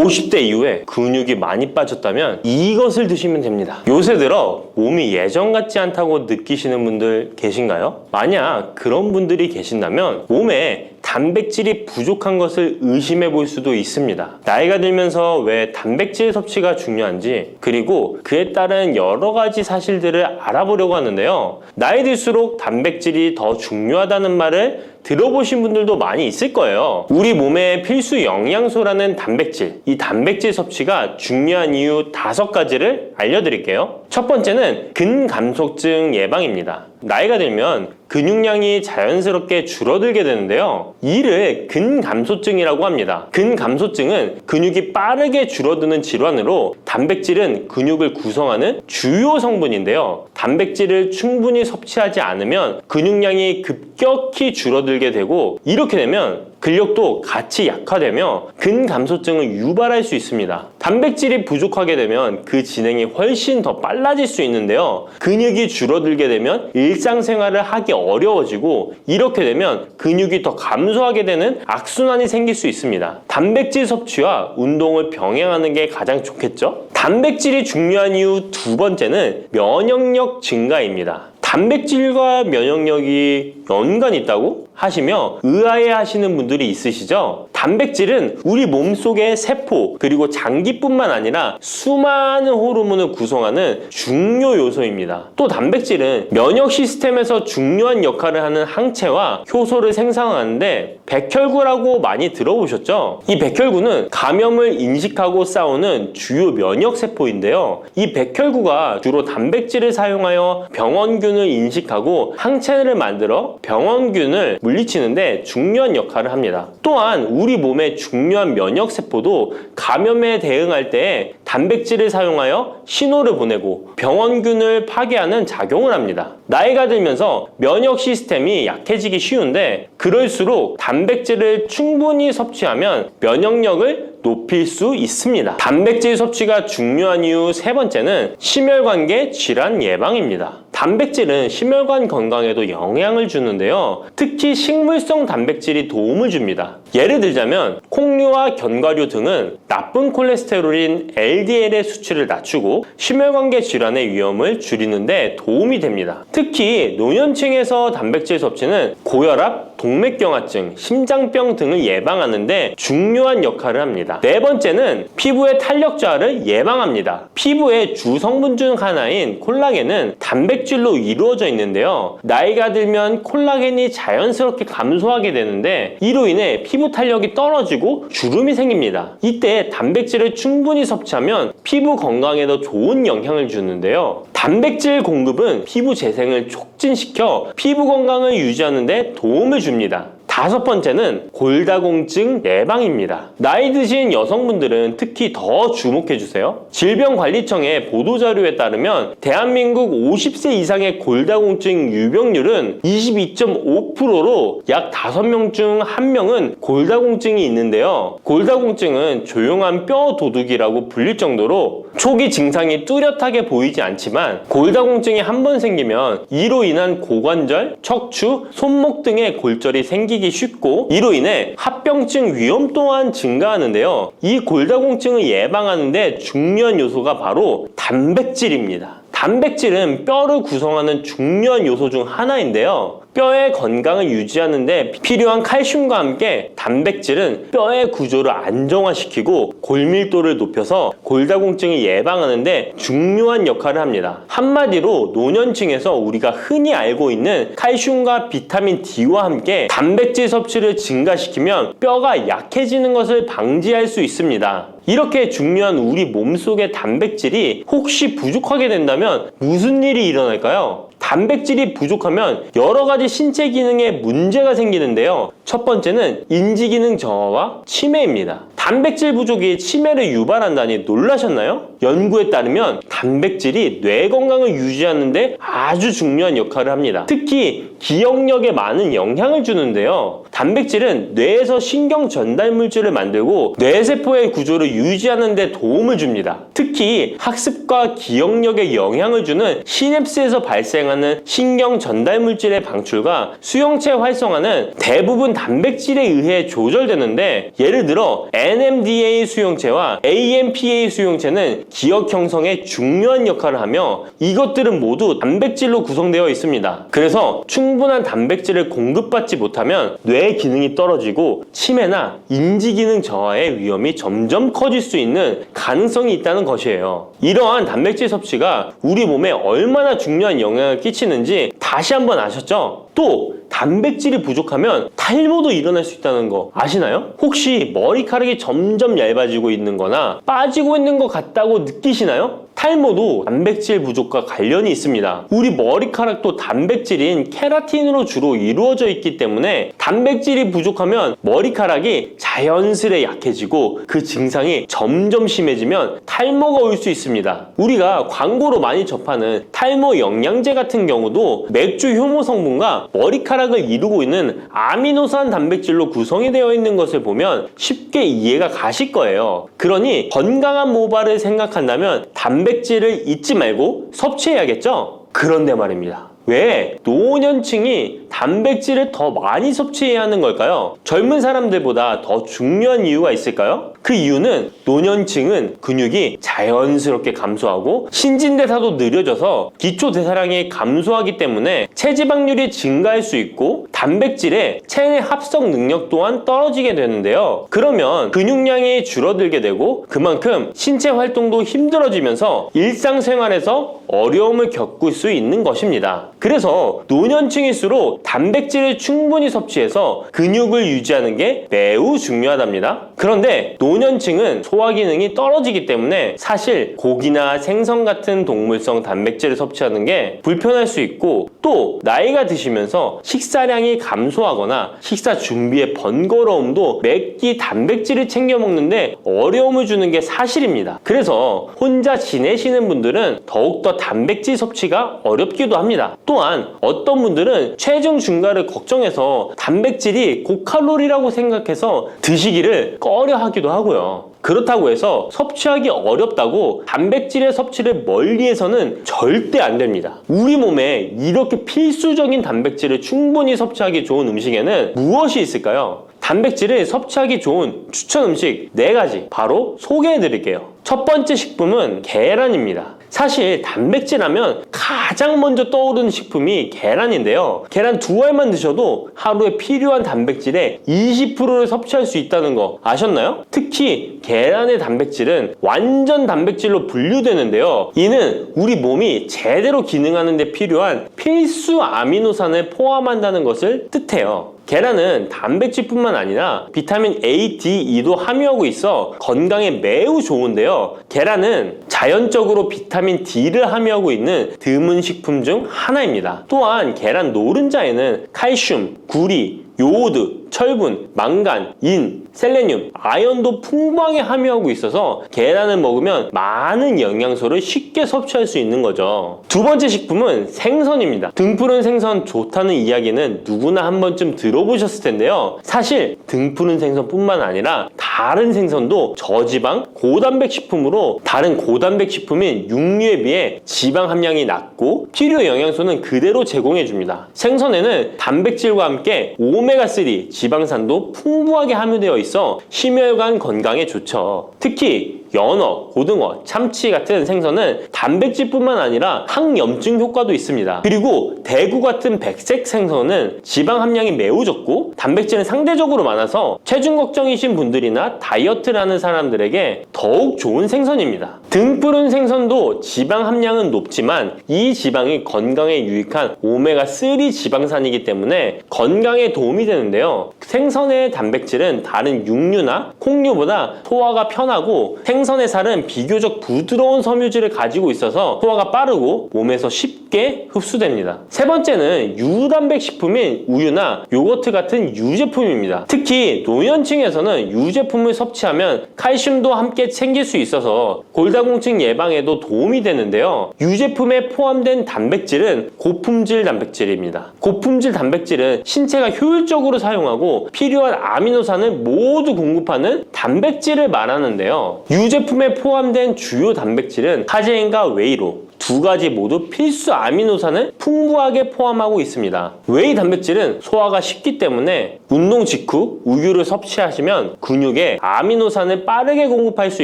50대 이후에 근육이 많이 빠졌다면 이것을 드시면 됩니다. 요새 들어 몸이 예전 같지 않다고 느끼시는 분들 계신가요? 만약 그런 분들이 계신다면 몸에 단백질이 부족한 것을 의심해 볼 수도 있습니다. 나이가 들면서 왜 단백질 섭취가 중요한지, 그리고 그에 따른 여러 가지 사실들을 알아보려고 하는데요. 나이 들수록 단백질이 더 중요하다는 말을 들어보신 분들도 많이 있을 거예요. 우리 몸의 필수 영양소라는 단백질, 이 단백질 섭취가 중요한 이유 5가지를 알려드릴게요. 첫 번째는 근감소증 예방입니다. 나이가 들면 근육량이 자연스럽게 줄어들게 되는데요. 이를 근감소증이라고 합니다. 근감소증은 근육이 빠르게 줄어드는 질환으로 단백질은 근육을 구성하는 주요 성분인데요. 단백질을 충분히 섭취하지 않으면 근육량이 급격히 줄어들게 되고, 이렇게 되면 근력도 같이 약화되며 근감소증을 유발할 수 있습니다. 단백질이 부족하게 되면 그 진행이 훨씬 더 빨라질 수 있는데요. 근육이 줄어들게 되면 일상생활을 하기 어려워지고, 이렇게 되면 근육이 더 감소하게 되는 악순환이 생길 수 있습니다. 단백질 섭취와 운동을 병행하는 게 가장 좋겠죠? 단백질이 중요한 이유 2번째는 면역력 증가입니다. 단백질과 면역력이 연관이 있다고 하시며 의아해 하시는 분들이 있으시죠? 단백질은 우리 몸속의 세포 그리고 장기뿐만 아니라 수많은 호르몬을 구성하는 중요 요소입니다. 또 단백질은 면역 시스템에서 중요한 역할을 하는 항체와 효소를 생성하는데 백혈구라고 많이 들어보셨죠? 이 백혈구는 감염을 인식하고 싸우는 주요 면역 세포인데요. 이 백혈구가 주로 단백질을 사용하여 병원균을 인식하고 항체를 만들어 병원균을 물리치는데 중요한 역할을 합니다. 또한 우리 몸의 중요한 면역 세포도 감염에 대응할 때 단백질을 사용하여 신호를 보내고 병원균을 파괴하는 작용을 합니다. 나이가 들면서 면역 시스템이 약해지기 쉬운데, 그럴수록 단백질을 충분히 섭취하면 면역력을 높일 수 있습니다. 단백질 섭취가 중요한 이유 3번째는 심혈관계 질환 예방입니다. 단백질은 심혈관 건강에도 영향을 주는데요. 특히 식물성 단백질이 도움을 줍니다. 예를 들자면 콩류와 견과류 등은 나쁜 콜레스테롤인 LDL의 수치를 낮추고 심혈관계 질환의 위험을 줄이는데 도움이 됩니다. 특히 노년층에서 단백질 섭취는 고혈압, 동맥경화증, 심장병 등을 예방하는 데 중요한 역할을 합니다. 4번째는 피부의 탄력 저하를 예방합니다. 피부의 주 성분 중 하나인 콜라겐은 단백질로 이루어져 있는데요. 나이가 들면 콜라겐이 자연스럽게 감소하게 되는데, 이로 인해 피부 탄력이 떨어지고 주름이 생깁니다. 이때 단백질을 충분히 섭취하면 피부 건강에도 좋은 영향을 주는데요. 단백질 공급은 피부 재생을 촉진시켜 피부 건강을 유지하는 데 도움을 줍니다. 5번째는 골다공증 예방입니다. 나이 드신 여성분들은 특히 더 주목해주세요. 질병관리청의 보도자료에 따르면 대한민국 50세 이상의 골다공증 유병률은 22.5%로 약 5명 중 1명은 골다공증이 있는데요. 골다공증은 조용한 뼈 도둑이라고 불릴 정도로 초기 증상이 뚜렷하게 보이지 않지만, 골다공증이 한 번 생기면 이로 인한 고관절, 척추, 손목 등의 골절이 생기기 쉽고, 이로 인해 합병증 위험 또한 증가하는데요. 이 골다공증을 예방하는 데 중요한 요소가 바로 단백질입니다. 단백질은 뼈를 구성하는 중요한 요소 중 하나인데요. 뼈의 건강을 유지하는 데 필요한 칼슘과 함께 단백질은 뼈의 구조를 안정화시키고 골밀도를 높여서 골다공증을 예방하는 데 중요한 역할을 합니다. 한마디로 노년층에서 우리가 흔히 알고 있는 칼슘과 비타민 D와 함께 단백질 섭취를 증가시키면 뼈가 약해지는 것을 방지할 수 있습니다. 이렇게 중요한 우리 몸속의 단백질이 혹시 부족하게 된다면 무슨 일이 일어날까요? 단백질이 부족하면 여러 가지 신체 기능에 문제가 생기는데요. 첫 번째는 인지기능 저하와 치매입니다. 단백질 부족이 치매를 유발한다니 놀라셨나요? 연구에 따르면 단백질이 뇌 건강을 유지하는 데 아주 중요한 역할을 합니다. 특히 기억력에 많은 영향을 주는데요. 단백질은 뇌에서 신경 전달 물질을 만들고 뇌세포의 구조를 유지하는 데 도움을 줍니다. 특히 학습과 기억력에 영향을 주는 시냅스에서 발생하는 신경 전달 물질의 방출과 수용체 활성화는 대부분 단백질에 의해 조절되는데, 예를 들어 NMDA 수용체와 AMPA 수용체는 기억 형성에 중요한 역할을 하며 이것들은 모두 단백질로 구성되어 있습니다. 그래서 충분한 단백질을 공급받지 못하면 뇌 기능이 떨어지고 치매나 인지 기능 저하의 위험이 점점 커질 수 있는 가능성이 있다는 것이에요. 이러한 단백질 섭취가 우리 몸에 얼마나 중요한 영향을 끼치는지 다시 한번 아셨죠? 또 단백질이 부족하면 탈모도 일어날 수 있다는 거 아시나요? 혹시 머리카락이 점점 얇아지고 있는 거나 빠지고 있는 것 같다고 느끼시나요? 탈모도 단백질 부족과 관련이 있습니다. 우리 머리카락도 단백질인 케라틴으로 주로 이루어져 있기 때문에 단백질이 부족하면 머리카락이 자연스레 약해지고 그 증상이 점점 심해지면 탈모가 올 수 있습니다. 우리가 광고로 많이 접하는 탈모 영양제 같은 경우도 맥주 효모 성분과 머리카락을 이루고 있는 아미노산 단백질로 구성이 되어 있는 것을 보면 쉽게 이해가 가실 거예요. 그러니 건강한 모발을 생각한다면 단백질을 잊지 말고 섭취해야겠죠? 그런데 말입니다. 왜 노년층이 단백질을 더 많이 섭취해야 하는 걸까요? 젊은 사람들보다 더 중요한 이유가 있을까요? 그 이유는 노년층은 근육이 자연스럽게 감소하고 신진대사도 느려져서 기초대사량이 감소하기 때문에 체지방률이 증가할 수 있고 단백질의 체내 합성 능력 또한 떨어지게 되는데요. 그러면 근육량이 줄어들게 되고 그만큼 신체 활동도 힘들어지면서 일상생활에서 어려움을 겪을 수 있는 것입니다. 그래서 노년층일수록 단백질을 충분히 섭취해서 근육을 유지하는 게 매우 중요하답니다. 그런데 노년층은 소화 기능이 떨어지기 때문에 사실 고기나 생선 같은 동물성 단백질을 섭취하는 게 불편할 수 있고 또 나이가 드시면서 식사량이 감소하거나 식사 준비의 번거로움도 매 끼 단백질을 챙겨 먹는데 어려움을 주는 게 사실입니다. 그래서 혼자 지내시는 분들은 더욱더 단백질 섭취가 어렵기도 합니다. 또한 어떤 분들은 체중 증가를 걱정해서 단백질이 고칼로리라고 생각해서 드시기를 꺼려 하기도 하고요. 그렇다고 해서 섭취하기 어렵다고 단백질의 섭취를 멀리해서는 절대 안 됩니다. 우리 몸에 이렇게 필수적인 단백질을 충분히 섭취하기 좋은 음식에는 무엇이 있을까요? 단백질을 섭취하기 좋은 추천 음식 4가지 바로 소개해 드릴게요. 첫 번째 식품은 계란입니다. 사실 단백질 하면 가장 먼저 떠오르는 식품이 계란인데요. 계란 2알만 드셔도 하루에 필요한 단백질의 20%를 섭취할 수 있다는 거 아셨나요? 특히 계란의 단백질은 완전 단백질로 분류되는데요. 이는 우리 몸이 제대로 기능하는 데 필요한 필수 아미노산을 포함한다는 것을 뜻해요. 계란은 단백질뿐만 아니라 비타민 A, D, E도 함유하고 있어 건강에 매우 좋은데요. 계란은 자연적으로 비타민 D를 함유하고 있는 드문 식품 중 하나입니다. 또한 계란 노른자에는 칼슘, 구리, 요오드, 철분, 망간, 인, 셀레늄, 아연도 풍부하게 함유하고 있어서 계란을 먹으면 많은 영양소를 쉽게 섭취할 수 있는 거죠. 두 번째 식품은 생선입니다. 등푸른 생선 좋다는 이야기는 누구나 한 번쯤 들어보셨을 텐데요. 사실 등푸른 생선뿐만 아니라 다른 생선도 저지방, 고단백 식품으로 다른 고단백 식품인 육류에 비해 지방 함량이 낮고 필요 영양소는 그대로 제공해줍니다. 생선에는 단백질과 함께 오메가3, 지방산도 풍부하게 함유되어 있어 심혈관 건강에 좋죠. 특히 연어, 고등어, 참치 같은 생선은 단백질뿐만 아니라 항염증 효과도 있습니다. 그리고 대구 같은 백색 생선은 지방 함량이 매우 적고 단백질은 상대적으로 많아서 체중 걱정이신 분들이나 다이어트를 하는 사람들에게 더욱 좋은 생선입니다. 등푸른 생선도 지방 함량은 높지만 이 지방이 건강에 유익한 오메가3 지방산이기 때문에 건강에 도움이 되는데요. 생선의 단백질은 다른 육류나 콩류보다 소화가 편하고 생선의 살은 비교적 부드러운 섬유질을 가지고 있어서 소화가 빠르고 몸에서 쉽게 흡수됩니다. 세 번째는 유단백 식품인 우유나 요거트 같은 유제품입니다. 특히 노년층에서는 유제품을 섭취하면 칼슘도 함께 챙길 수 있어서 골다공증 예방에도 도움이 되는데요. 유제품에 포함된 단백질은 고품질 단백질입니다. 고품질 단백질은 신체가 효율적으로 사용하고 필요한 아미노산을 모두 공급하는 단백질을 말하는데요. 유제품에 포함된 주요 단백질은 카제인과 웨이로 2가지 모두 필수 아미노산을 풍부하게 포함하고 있습니다. 웨이 단백질은 소화가 쉽기 때문에 운동 직후 우유를 섭취하시면 근육에 아미노산을 빠르게 공급할 수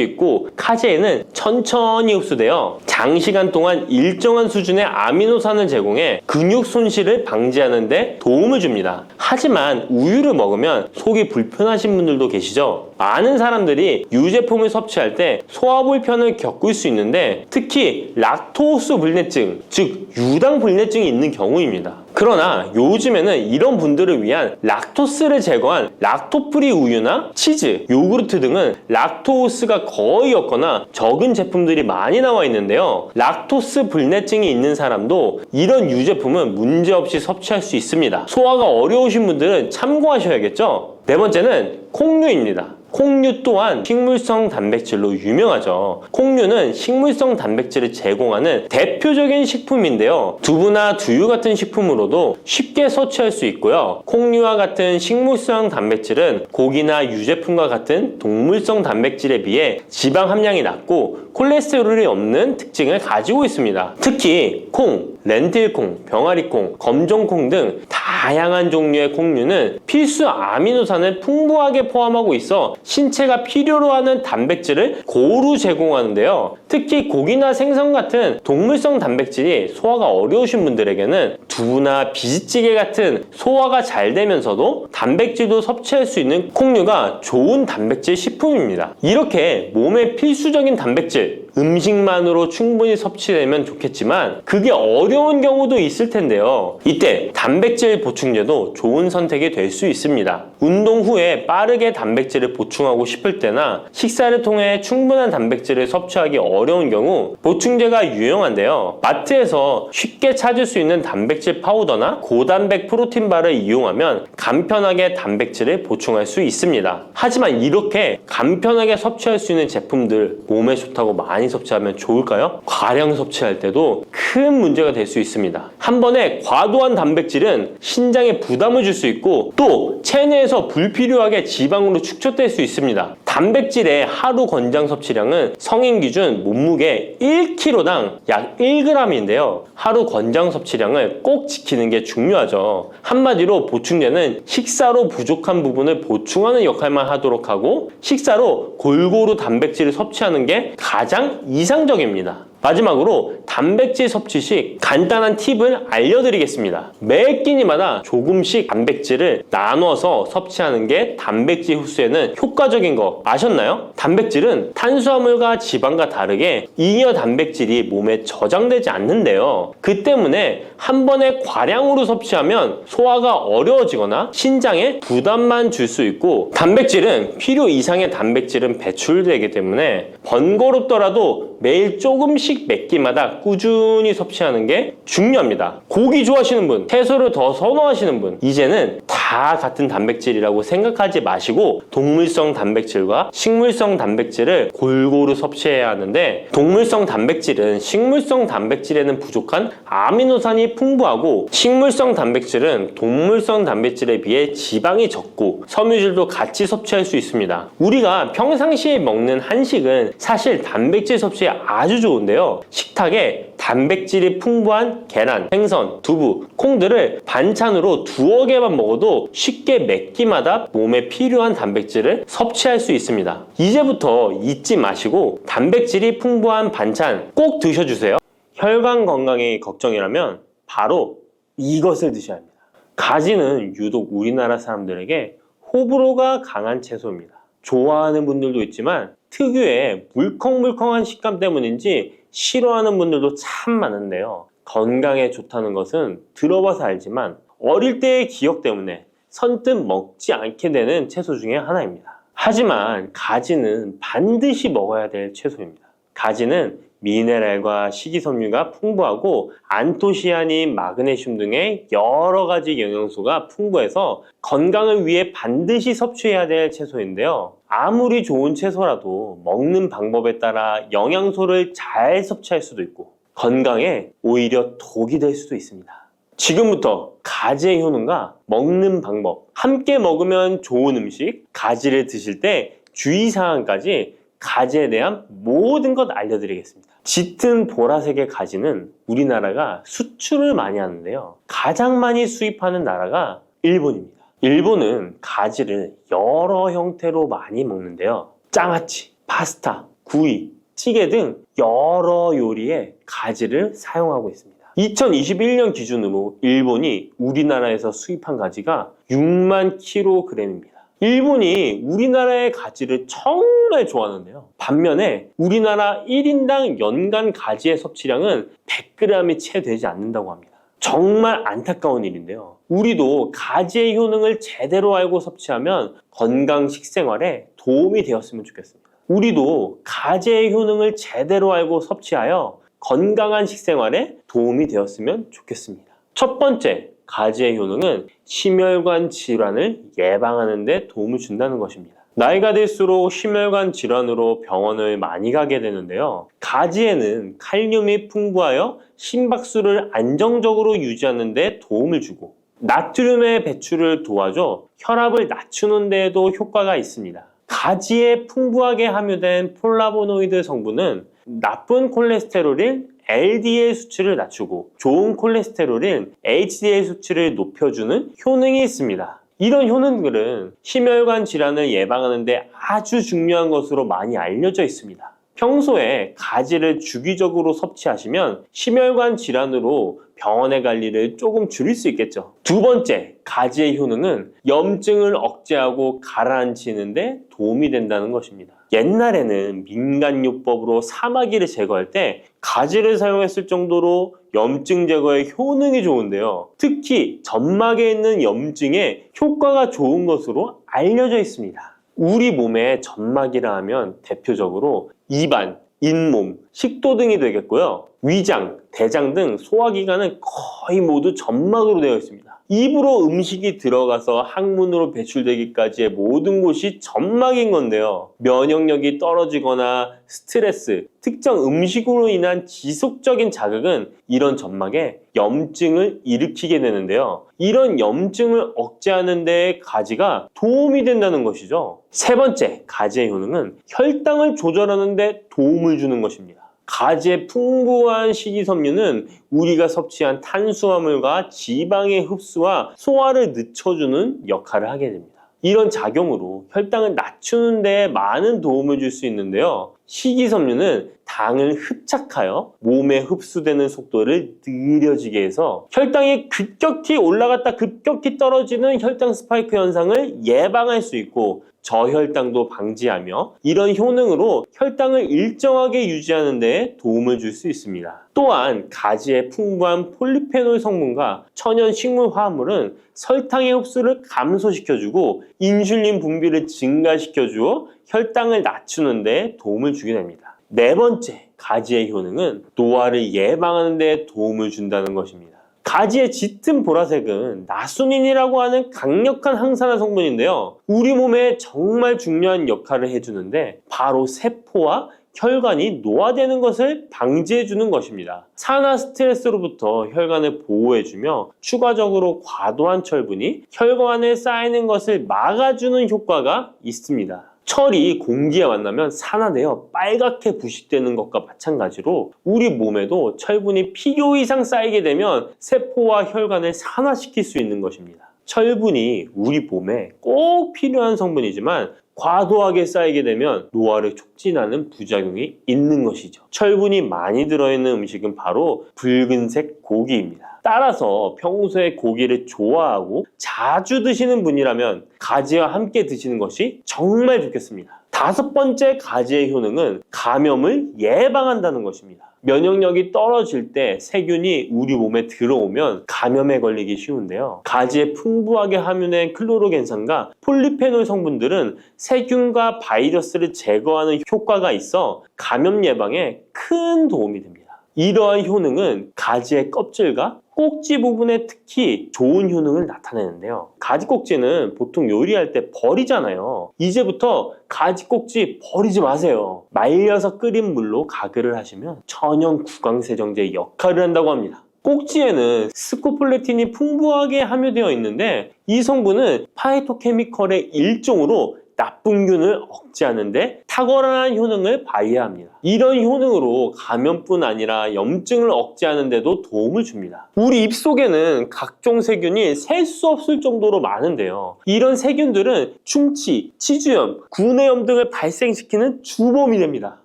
있고 카제인은 천천히 흡수되어 장시간 동안 일정한 수준의 아미노산을 제공해 근육 손실을 방지하는 데 도움을 줍니다. 하지만 우유를 먹으면 속이 불편하신 분들도 계시죠? 많은 사람들이 유제품을 섭취할 때 소화 불편을 겪을 수 있는데 특히 락토스 불내증, 즉 유당 불내증이 있는 경우입니다. 그러나 요즘에는 이런 분들을 위한 락토스를 제거한 락토프리 우유나 치즈, 요구르트 등은 락토스가 거의 없거나 적은 제품들이 많이 나와 있는데요. 락토스 불내증이 있는 사람도 이런 유제품은 문제없이 섭취할 수 있습니다. 소화가 어려우신 분들은 참고하셔야겠죠? 네 번째는 콩류입니다. 콩류 또한 식물성 단백질로 유명하죠. 콩류는 식물성 단백질을 제공하는 대표적인 식품인데요. 두부나 두유 같은 식품으로도 쉽게 섭취할 수 있고요. 콩류와 같은 식물성 단백질은 고기나 유제품과 같은 동물성 단백질에 비해 지방 함량이 낮고 콜레스테롤이 없는 특징을 가지고 있습니다. 특히 콩, 렌틸콩, 병아리콩, 검정콩 등 다양한 종류의 콩류는 필수 아미노산을 풍부하게 포함하고 있어 신체가 필요로 하는 단백질을 고루 제공하는데요. 특히 고기나 생선 같은 동물성 단백질이 소화가 어려우신 분들에게는 두부나 비지찌개 같은 소화가 잘 되면서도 단백질도 섭취할 수 있는 콩류가 좋은 단백질 식품입니다. 이렇게 몸에 필수적인 단백질, 음식만으로 충분히 섭취되면 좋겠지만 그게 어려운 경우도 있을 텐데요. 이때 단백질 보충제도 좋은 선택이 될 수 있습니다. 운동 후에 빠르게 단백질을 보충하고 싶을 때나 식사를 통해 충분한 단백질을 섭취하기 어려운 경우 보충제가 유용한데요. 마트에서 쉽게 찾을 수 있는 단백질 파우더나 고단백 프로틴바를 이용하면 간편하게 단백질을 보충할 수 있습니다. 하지만 이렇게 간편하게 섭취할 수 있는 제품들 몸에 좋다고 많이 섭취하면 좋을까요? 과량 섭취할 때도 큰 문제가 될 수 있습니다. 한 번에 과도한 단백질은 신장에 부담을 줄 수 있고 또 체내에서 불필요하게 지방으로 축적될 수 있습니다. 단백질의 하루 권장 섭취량은 성인 기준 몸무게 1kg당 약 1g인데요. 하루 권장 섭취량을 꼭 지키는 게 중요하죠. 한마디로 보충제는 식사로 부족한 부분을 보충하는 역할만 하도록 하고 식사로 골고루 단백질을 섭취하는 게 가장 이상적입니다. 마지막으로 단백질 섭취 시 간단한 팁을 알려드리겠습니다. 매 끼니마다 조금씩 단백질을 나눠서 섭취하는 게 단백질 흡수에는 효과적인 거 아셨나요? 단백질은 탄수화물과 지방과 다르게 잉여 단백질이 몸에 저장되지 않는데요. 그 때문에 한 번에 과량으로 섭취하면 소화가 어려워지거나 신장에 부담만 줄 수 있고 단백질은 필요 이상의 단백질은 배출되기 때문에 번거롭더라도 매일 조금씩 몇 끼마다 꾸준히 섭취하는 게 중요합니다. 고기 좋아하시는 분, 채소를 더 선호하시는 분, 이제는 다 같은 단백질이라고 생각하지 마시고 동물성 단백질과 식물성 단백질을 골고루 섭취해야 하는데 동물성 단백질은 식물성 단백질에는 부족한 아미노산이 풍부하고 식물성 단백질은 동물성 단백질에 비해 지방이 적고 섬유질도 같이 섭취할 수 있습니다. 우리가 평상시에 먹는 한식은 사실 단백질 섭취에 아주 좋은데요. 식탁에 단백질이 풍부한 계란, 생선, 두부, 콩들을 반찬으로 두어 개만 먹어도 쉽게 몇 끼마다 몸에 필요한 단백질을 섭취할 수 있습니다. 이제부터 잊지 마시고 단백질이 풍부한 반찬 꼭 드셔주세요. 혈관 건강이 걱정이라면 바로 이것을 드셔야 합니다. 가지는 유독 우리나라 사람들에게 호불호가 강한 채소입니다. 좋아하는 분들도 있지만 특유의 물컹물컹한 식감 때문인지 싫어하는 분들도 참 많은데요. 건강에 좋다는 것은 들어봐서 알지만 어릴 때의 기억 때문에 선뜻 먹지 않게 되는 채소 중에 하나입니다. 하지만 가지는 반드시 먹어야 될 채소입니다. 가지는 미네랄과 식이섬유가 풍부하고 안토시아닌, 마그네슘 등의 여러 가지 영양소가 풍부해서 건강을 위해 반드시 섭취해야 될 채소인데요. 아무리 좋은 채소라도 먹는 방법에 따라 영양소를 잘 섭취할 수도 있고 건강에 오히려 독이 될 수도 있습니다. 지금부터 가지의 효능과 먹는 방법, 함께 먹으면 좋은 음식, 가지를 드실 때 주의사항까지 가지에 대한 모든 것 알려드리겠습니다. 짙은 보라색의 가지는 우리나라가 수출을 많이 하는데요. 가장 많이 수입하는 나라가 일본입니다. 일본은 가지를 여러 형태로 많이 먹는데요. 장아찌, 파스타, 구이, 찌개 등 여러 요리에 가지를 사용하고 있습니다. 2021년 기준으로 일본이 우리나라에서 수입한 가지가 6만 kg입니다. 일본이 우리나라의 가지를 정말 좋아하는데요. 반면에 우리나라 1인당 연간 가지의 섭취량은 100g이 채 되지 않는다고 합니다. 정말 안타까운 일인데요. 우리도 가지의 효능을 제대로 알고 섭취하면 건강 식생활에 도움이 되었으면 좋겠습니다. 우리도 가지의 효능을 제대로 알고 섭취하여 건강한 식생활에 도움이 되었으면 좋겠습니다. 첫 번째, 가지의 효능은 심혈관 질환을 예방하는 데 도움을 준다는 것입니다. 나이가 들수록 심혈관 질환으로 병원을 많이 가게 되는데요. 가지에는 칼륨이 풍부하여 심박수를 안정적으로 유지하는 데 도움을 주고 나트륨의 배출을 도와줘 혈압을 낮추는 데에도 효과가 있습니다. 가지에 풍부하게 함유된 폴라보노이드 성분은 나쁜 콜레스테롤인 LDL 수치를 낮추고 좋은 콜레스테롤인 HDL 수치를 높여주는 효능이 있습니다. 이런 효능들은 심혈관 질환을 예방하는 데 아주 중요한 것으로 많이 알려져 있습니다. 평소에 가지를 주기적으로 섭취하시면 심혈관 질환으로 병원에 갈 일을 조금 줄일 수 있겠죠. 두 번째, 가지의 효능은 염증을 억제하고 가라앉히는 데 도움이 된다는 것입니다. 옛날에는 민간요법으로 사마귀를 제거할 때 가지를 사용했을 정도로 염증 제거에 효능이 좋은데요. 특히 점막에 있는 염증에 효과가 좋은 것으로 알려져 있습니다. 우리 몸에 점막이라 하면 대표적으로 입안, 잇몸, 식도 등이 되겠고요. 위장, 대장 등 소화기관은 거의 모두 점막으로 되어 있습니다. 입으로 음식이 들어가서 항문으로 배출되기까지의 모든 곳이 점막인 건데요. 면역력이 떨어지거나 스트레스, 특정 음식으로 인한 지속적인 자극은 이런 점막에 염증을 일으키게 되는데요. 이런 염증을 억제하는 데 가지가 도움이 된다는 것이죠. 세 번째, 가지의 효능은 혈당을 조절하는 데 도움을 주는 것입니다. 가지의 풍부한 식이섬유는 우리가 섭취한 탄수화물과 지방의 흡수와 소화를 늦춰주는 역할을 하게 됩니다. 이런 작용으로 혈당을 낮추는 데 많은 도움을 줄 수 있는데요. 식이섬유는 당을 흡착하여 몸에 흡수되는 속도를 느려지게 해서 혈당이 급격히 올라갔다 급격히 떨어지는 혈당 스파이크 현상을 예방할 수 있고 저혈당도 방지하며 이런 효능으로 혈당을 일정하게 유지하는 데 도움을 줄 수 있습니다. 또한 가지의 풍부한 폴리페놀 성분과 천연 식물 화합물은 설탕의 흡수를 감소시켜주고 인슐린 분비를 증가시켜주어 혈당을 낮추는 데 도움을 주게 됩니다. 네 번째, 가지의 효능은 노화를 예방하는 데 도움을 준다는 것입니다. 가지의 짙은 보라색은 나수닌이라고 하는 강력한 항산화 성분인데요. 우리 몸에 정말 중요한 역할을 해주는데 바로 세포와 혈관이 노화되는 것을 방지해주는 것입니다. 산화 스트레스로부터 혈관을 보호해주며 추가적으로 과도한 철분이 혈관에 쌓이는 것을 막아주는 효과가 있습니다. 철이 공기에 만나면 산화되어 빨갛게 부식되는 것과 마찬가지로 우리 몸에도 철분이 필요 이상 쌓이게 되면 세포와 혈관을 산화시킬 수 있는 것입니다. 철분이 우리 몸에 꼭 필요한 성분이지만 과도하게 쌓이게 되면 노화를 촉진하는 부작용이 있는 것이죠. 철분이 많이 들어있는 음식은 바로 붉은색 고기입니다. 따라서 평소에 고기를 좋아하고 자주 드시는 분이라면 가지와 함께 드시는 것이 정말 좋겠습니다. 다섯 번째 가지의 효능은 감염을 예방한다는 것입니다. 면역력이 떨어질 때 세균이 우리 몸에 들어오면 감염에 걸리기 쉬운데요. 가지에 풍부하게 함유된 클로로겐산과 폴리페놀 성분들은 세균과 바이러스를 제거하는 효과가 있어 감염 예방에 큰 도움이 됩니다. 이러한 효능은 가지의 껍질과 꼭지 부분에 특히 좋은 효능을 나타내는데요. 가지 꼭지는 보통 요리할 때 버리잖아요. 이제부터 가지 꼭지 버리지 마세요. 말려서 끓인 물로 가글을 하시면 천연 구강세정제 역할을 한다고 합니다. 꼭지에는 스코폴레틴이 풍부하게 함유되어 있는데 이 성분은 파이토케미컬의 일종으로 나쁜 균을 억제하는데 탁월한 효능을 발휘합니다. 이런 효능으로 감염뿐 아니라 염증을 억제하는 데도 도움을 줍니다. 우리 입 속에는 각종 세균이 셀 수 없을 정도로 많은데요. 이런 세균들은 충치, 치주염, 구내염 등을 발생시키는 주범이 됩니다.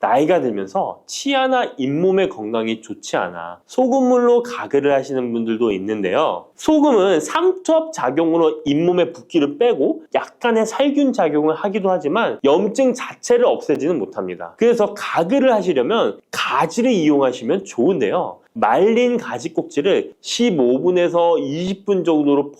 나이가 들면서 치아나 잇몸의 건강이 좋지 않아 소금물로 가글을 하시는 분들도 있는데요. 소금은 삼투압 작용으로 잇몸의 붓기를 빼고 약간의 살균 작용을 하기도 하지만 염증 자체를 없애지는 못합니다. 그래서 가글을 하시려면 가지를 이용하시면 좋은데요. 말린 가지 꼭지를 15분에서 20분 정도로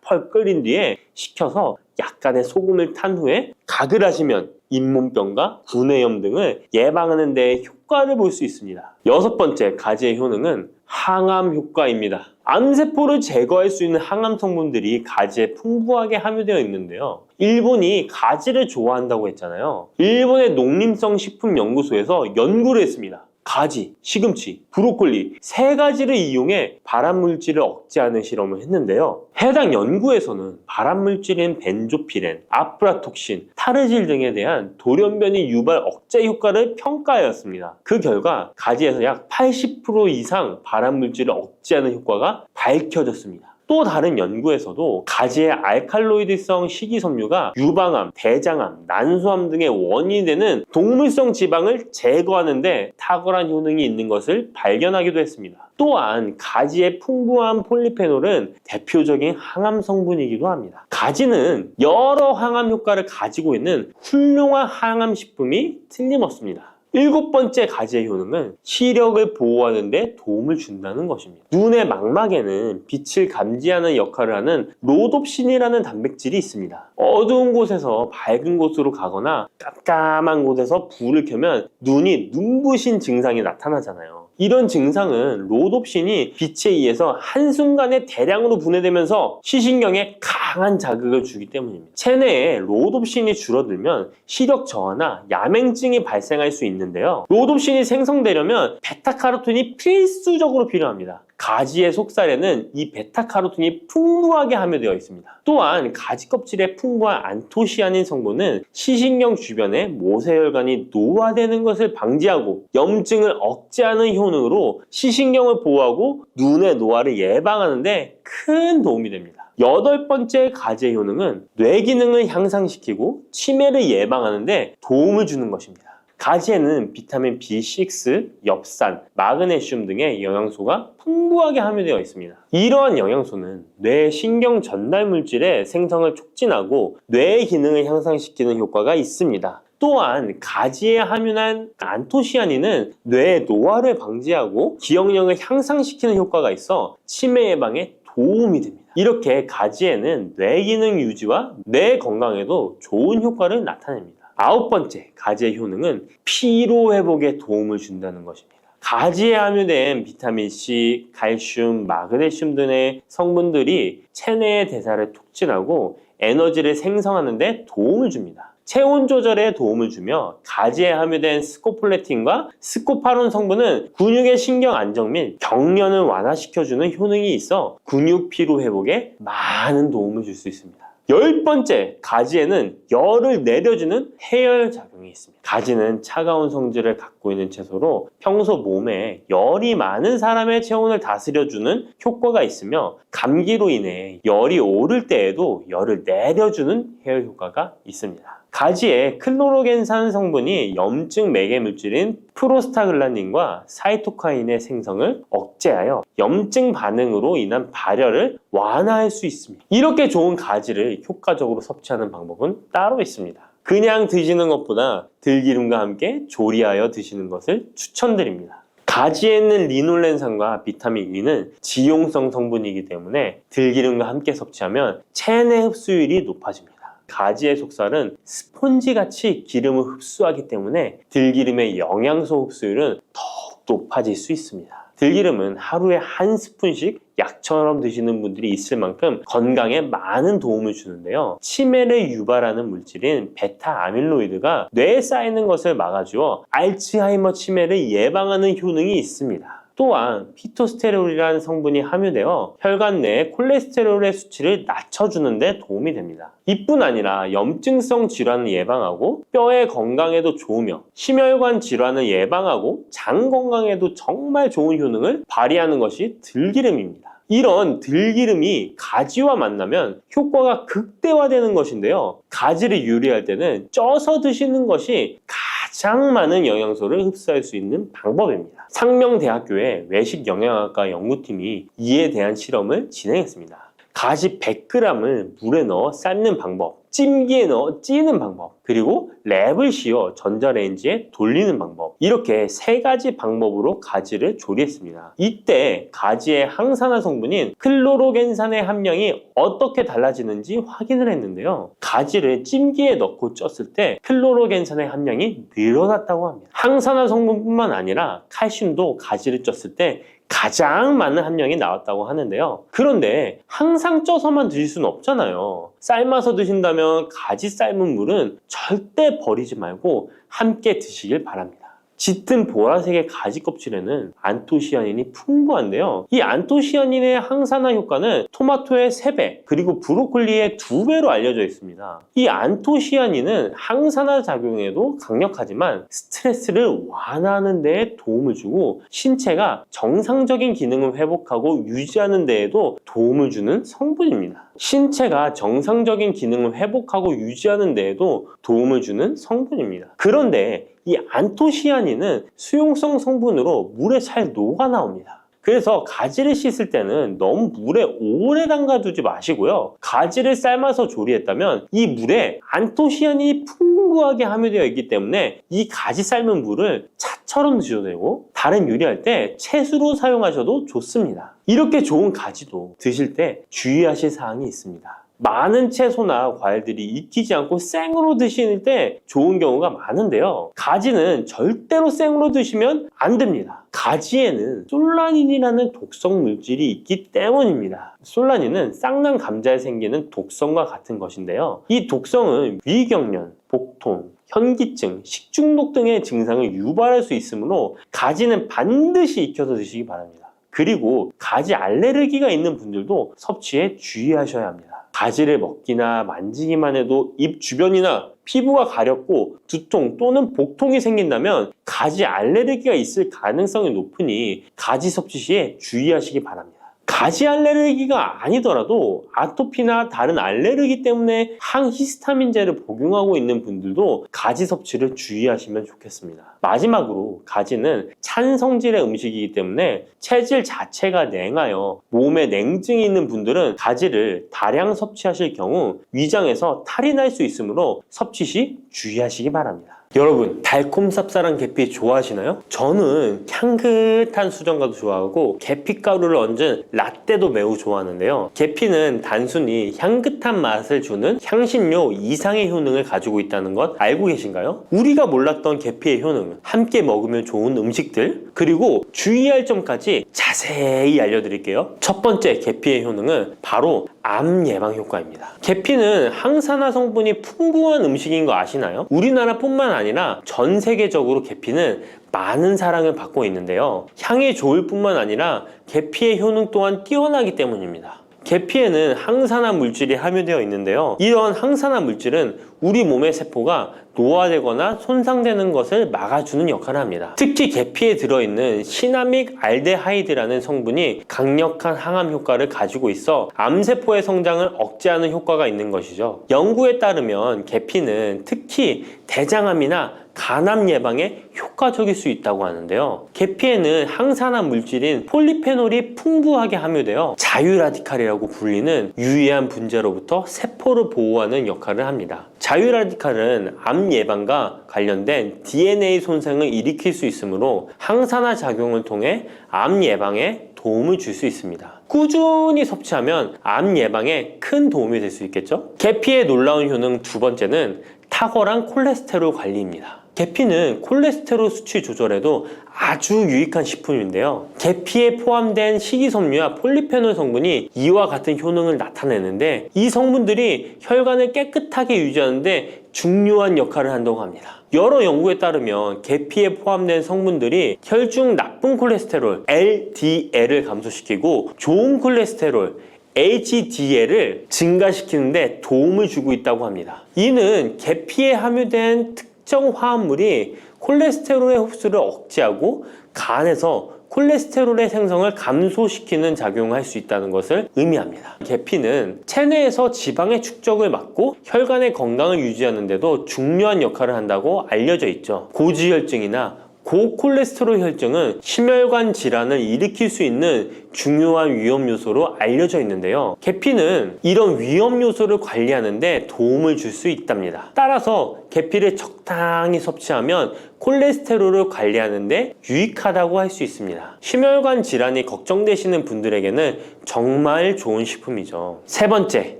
펄펄 끓인 뒤에 식혀서 약간의 소금을 탄 후에 가글 하시면 잇몸병과 구내염 등을 예방하는 데 효과를 볼 수 있습니다. 6번째 가지의 효능은 항암 효과입니다. 암세포를 제거할 수 있는 항암 성분들이 가지에 풍부하게 함유되어 있는데요. 일본이 가지를 좋아한다고 했잖아요. 일본의 농림성식품연구소에서 연구를 했습니다. 가지, 시금치, 브로콜리 3가지를 이용해 발암물질을 억제하는 실험을 했는데요. 해당 연구에서는 발암물질인 벤조피렌, 아프라톡신, 타르질 등에 대한 돌연변이 유발 억제 효과를 평가하였습니다. 그 결과 가지에서 약 80% 이상 발암물질을 억제하는 효과가 밝혀졌습니다. 또 다른 연구에서도 가지의 알칼로이드성 식이섬유가 유방암, 대장암, 난소암 등의 원인이 되는 동물성 지방을 제거하는 데 탁월한 효능이 있는 것을 발견하기도 했습니다. 또한 가지의 풍부한 폴리페놀은 대표적인 항암 성분이기도 합니다. 가지는 여러 항암 효과를 가지고 있는 훌륭한 항암 식품이 틀림없습니다. 7번째 가지의 효능은 시력을 보호하는 데 도움을 준다는 것입니다. 눈의 망막에는 빛을 감지하는 역할을 하는 로놉신이라는 단백질이 있습니다. 어두운 곳에서 밝은 곳으로 가거나 깜깜한 곳에서 불을 켜면 눈이 눈부신 증상이 나타나잖아요. 이런 증상은 로놉신이 빛에 의해서 한순간에 대량으로 분해되면서 시신경에 강한 자극을 주기 때문입니다. 체내에 로놉신이 줄어들면 시력 저하나 야맹증이 발생할 수 있는데요. 로놉신이 생성되려면 베타카로틴이 필수적으로 필요합니다. 가지의 속살에는 이 베타카로틴이 풍부하게 함유되어 있습니다. 또한 가지 껍질에 풍부한 안토시아닌 성분은 시신경 주변에 모세혈관이 노화되는 것을 방지하고 염증을 억제하는 효능으로 시신경을 보호하고 눈의 노화를 예방하는 데 큰 도움이 됩니다. 8번째 가지의 효능은 뇌 기능을 향상시키고 치매를 예방하는 데 도움을 주는 것입니다. 가지에는 비타민 B6, 엽산, 마그네슘 등의 영양소가 풍부하게 함유되어 있습니다. 이러한 영양소는 뇌 신경 전달 물질의 생성을 촉진하고 뇌의 기능을 향상시키는 효과가 있습니다. 또한 가지에 함유한 안토시아닌은 뇌의 노화를 방지하고 기억력을 향상시키는 효과가 있어 치매 예방에 도움이 됩니다. 이렇게 가지에는 뇌 기능 유지와 뇌 건강에도 좋은 효과를 나타냅니다. 9번째 가지의 효능은 피로 회복에 도움을 준다는 것입니다. 가지에 함유된 비타민C, 칼슘, 마그네슘 등의 성분들이 체내의 대사를 촉진하고 에너지를 생성하는 데 도움을 줍니다. 체온 조절에 도움을 주며 가지에 함유된 스코폴레틴과 스코파론 성분은 근육의 신경 안정 및 경련을 완화시켜주는 효능이 있어 근육 피로 회복에 많은 도움을 줄 수 있습니다. 10번째, 가지에는 열을 내려주는 해열 작용이 있습니다. 가지는 차가운 성질을 갖고 있는 채소로 평소 몸에 열이 많은 사람의 체온을 다스려주는 효과가 있으며 감기로 인해 열이 오를 때에도 열을 내려주는 해열 효과가 있습니다. 가지에 클로로겐산 성분이 염증 매개 물질인 프로스타글란딘과 사이토카인의 생성을 억제하여 염증 반응으로 인한 발열을 완화할 수 있습니다. 이렇게 좋은 가지를 효과적으로 섭취하는 방법은 따로 있습니다. 그냥 드시는 것보다 들기름과 함께 조리하여 드시는 것을 추천드립니다. 가지에 있는 리놀렌산과 비타민 E는 지용성 성분이기 때문에 들기름과 함께 섭취하면 체내 흡수율이 높아집니다. 가지의 속살은 스폰지같이 기름을 흡수하기 때문에 들기름의 영양소 흡수율은 더욱 높아질 수 있습니다. 들기름은 하루에 한 스푼씩 약처럼 드시는 분들이 있을 만큼 건강에 많은 도움을 주는데요. 치매를 유발하는 물질인 베타 아밀로이드가 뇌에 쌓이는 것을 막아주어 알츠하이머 치매를 예방하는 효능이 있습니다. 또한 피토스테롤이라는 성분이 함유되어 혈관 내 콜레스테롤의 수치를 낮춰주는 데 도움이 됩니다. 이뿐 아니라 염증성 질환을 예방하고 뼈의 건강에도 좋으며 심혈관 질환을 예방하고 장 건강에도 정말 좋은 효능을 발휘하는 것이 들기름입니다. 이런 들기름이 가지와 만나면 효과가 극대화되는 것인데요. 가지를 요리할 때는 쪄서 드시는 것이 가장 많은 영양소를 흡수할 수 있는 방법입니다. 상명대학교의 외식영양학과 연구팀이 이에 대한 실험을 진행했습니다. 가지 100g을 물에 넣어 삶는 방법, 찜기에 넣어 찌는 방법, 그리고 랩을 씌워 전자레인지에 돌리는 방법, 이렇게 3가지 방법으로 가지를 조리했습니다. 이때 가지의 항산화 성분인 클로로겐산의 함량이 어떻게 달라지는지 확인을 했는데요. 가지를 찜기에 넣고 쪘을 때 클로로겐산의 함량이 늘어났다고 합니다. 항산화 성분뿐만 아니라 칼슘도 가지를 쪘을 때 가장 많은 함량이 나왔다고 하는데요. 그런데 항상 쪄서만 드실 수는 없잖아요. 삶아서 드신다면 가지 삶은 물은 절대 버리지 말고 함께 드시길 바랍니다. 짙은 보라색의 가지 껍질에는 안토시아닌이 풍부한데요. 이 안토시아닌의 항산화 효과는 토마토의 3배, 그리고 브로콜리의 2배로 알려져 있습니다. 이 안토시아닌은 항산화 작용에도 강력하지만 스트레스를 완화하는 데에 도움을 주고 신체가 정상적인 기능을 회복하고 유지하는 데에도 도움을 주는 성분입니다. 신체가 정상적인 기능을 회복하고 유지하는 데에도 도움을 주는 성분입니다. 그런데 이 안토시아닌은 수용성 성분으로 물에 잘 녹아 나옵니다. 그래서 가지를 씻을 때는 너무 물에 오래 담가두지 마시고요. 가지를 삶아서 조리했다면 이 물에 안토시아닌이 풍부하게 함유되어 있기 때문에 이 가지 삶은 물을 차처럼 드셔도 되고 다른 요리할 때 채수로 사용하셔도 좋습니다. 이렇게 좋은 가지도 드실 때 주의하실 사항이 있습니다. 많은 채소나 과일들이 익히지 않고 생으로 드실 때 좋은 경우가 많은데요. 가지는 절대로 생으로 드시면 안 됩니다. 가지에는 솔라닌이라는 독성 물질이 있기 때문입니다. 솔라닌은 쌍난 감자에 생기는 독성과 같은 것인데요. 이 독성은 위경련, 복통, 현기증, 식중독 등의 증상을 유발할 수 있으므로 가지는 반드시 익혀서 드시기 바랍니다. 그리고 가지 알레르기가 있는 분들도 섭취에 주의하셔야 합니다. 가지를 먹기나 만지기만 해도 입 주변이나 피부가 가렵고 두통 또는 복통이 생긴다면 가지 알레르기가 있을 가능성이 높으니 가지 섭취 시에 주의하시기 바랍니다. 가지 알레르기가 아니더라도 아토피나 다른 알레르기 때문에 항히스타민제를 복용하고 있는 분들도 가지 섭취를 주의하시면 좋겠습니다. 마지막으로 가지는 찬 성질의 음식이기 때문에 체질 자체가 냉하여 몸에 냉증이 있는 분들은 가지를 다량 섭취하실 경우 위장에서 탈이 날 수 있으므로 섭취 시 주의하시기 바랍니다. 여러분, 달콤 쌉쌀한 계피 좋아하시나요? 저는 향긋한 수정과도 좋아하고 계피가루를 얹은 라떼도 매우 좋아하는데요. 계피는 단순히 향긋한 맛을 주는 향신료 이상의 효능을 가지고 있다는 것 알고 계신가요? 우리가 몰랐던 계피의 효능은 함께 먹으면 좋은 음식들, 그리고 주의할 점까지 자세히 알려드릴게요. 첫 번째 계피의 효능은 바로 암 예방 효과입니다. 계피는 항산화 성분이 풍부한 음식인 거 아시나요? 우리나라뿐만 아니라 전 세계적으로 계피는 많은 사랑을 받고 있는데요. 향이 좋을 뿐만 아니라 계피의 효능 또한 뛰어나기 때문입니다. 계피에는 항산화 물질이 함유되어 있는데요. 이런 항산화 물질은 우리 몸의 세포가 노화되거나 손상되는 것을 막아주는 역할을 합니다. 특히 계피에 들어있는 시나믹 알데하이드라는 성분이 강력한 항암 효과를 가지고 있어 암세포의 성장을 억제하는 효과가 있는 것이죠. 연구에 따르면 계피는 특히 대장암이나 간암 예방에 효과적일 수 있다고 하는데요. 계피에는 항산화 물질인 폴리페놀이 풍부하게 함유되어 자유라디칼이라고 불리는 유해한 분자로부터 세포를 보호하는 역할을 합니다. 자유라디칼은 암 예방과 관련된 DNA 손상을 일으킬 수 있으므로 항산화 작용을 통해 암 예방에 도움을 줄 수 있습니다. 꾸준히 섭취하면 암 예방에 큰 도움이 될 수 있겠죠? 계피의 놀라운 효능 두 번째는 탁월한 콜레스테롤 관리입니다. 계피는 콜레스테롤 수치 조절에도 아주 유익한 식품인데요. 계피에 포함된 식이섬유와 폴리페놀 성분이 이와 같은 효능을 나타내는데, 이 성분들이 혈관을 깨끗하게 유지하는데 중요한 역할을 한다고 합니다. 여러 연구에 따르면 계피에 포함된 성분들이 혈중 나쁜 콜레스테롤 LDL을 감소시키고 좋은 콜레스테롤 HDL을 증가시키는데 도움을 주고 있다고 합니다. 이는 계피에 함유된 특정 화합물이 콜레스테롤의 흡수를 억제하고 간에서 콜레스테롤의 생성을 감소시키는 작용을 할 수 있다는 것을 의미합니다. 계피는 체내에서 지방의 축적을 막고 혈관의 건강을 유지하는 데도 중요한 역할을 한다고 알려져 있죠. 고지혈증이나 고콜레스테롤 혈증은 심혈관 질환을 일으킬 수 있는 중요한 위험 요소로 알려져 있는데요. 계피는 이런 위험 요소를 관리하는 데 도움을 줄 수 있답니다. 따라서 계피를 적당히 섭취하면 콜레스테롤을 관리하는 데 유익하다고 할 수 있습니다. 심혈관 질환이 걱정되시는 분들에게는 정말 좋은 식품이죠. 세 번째,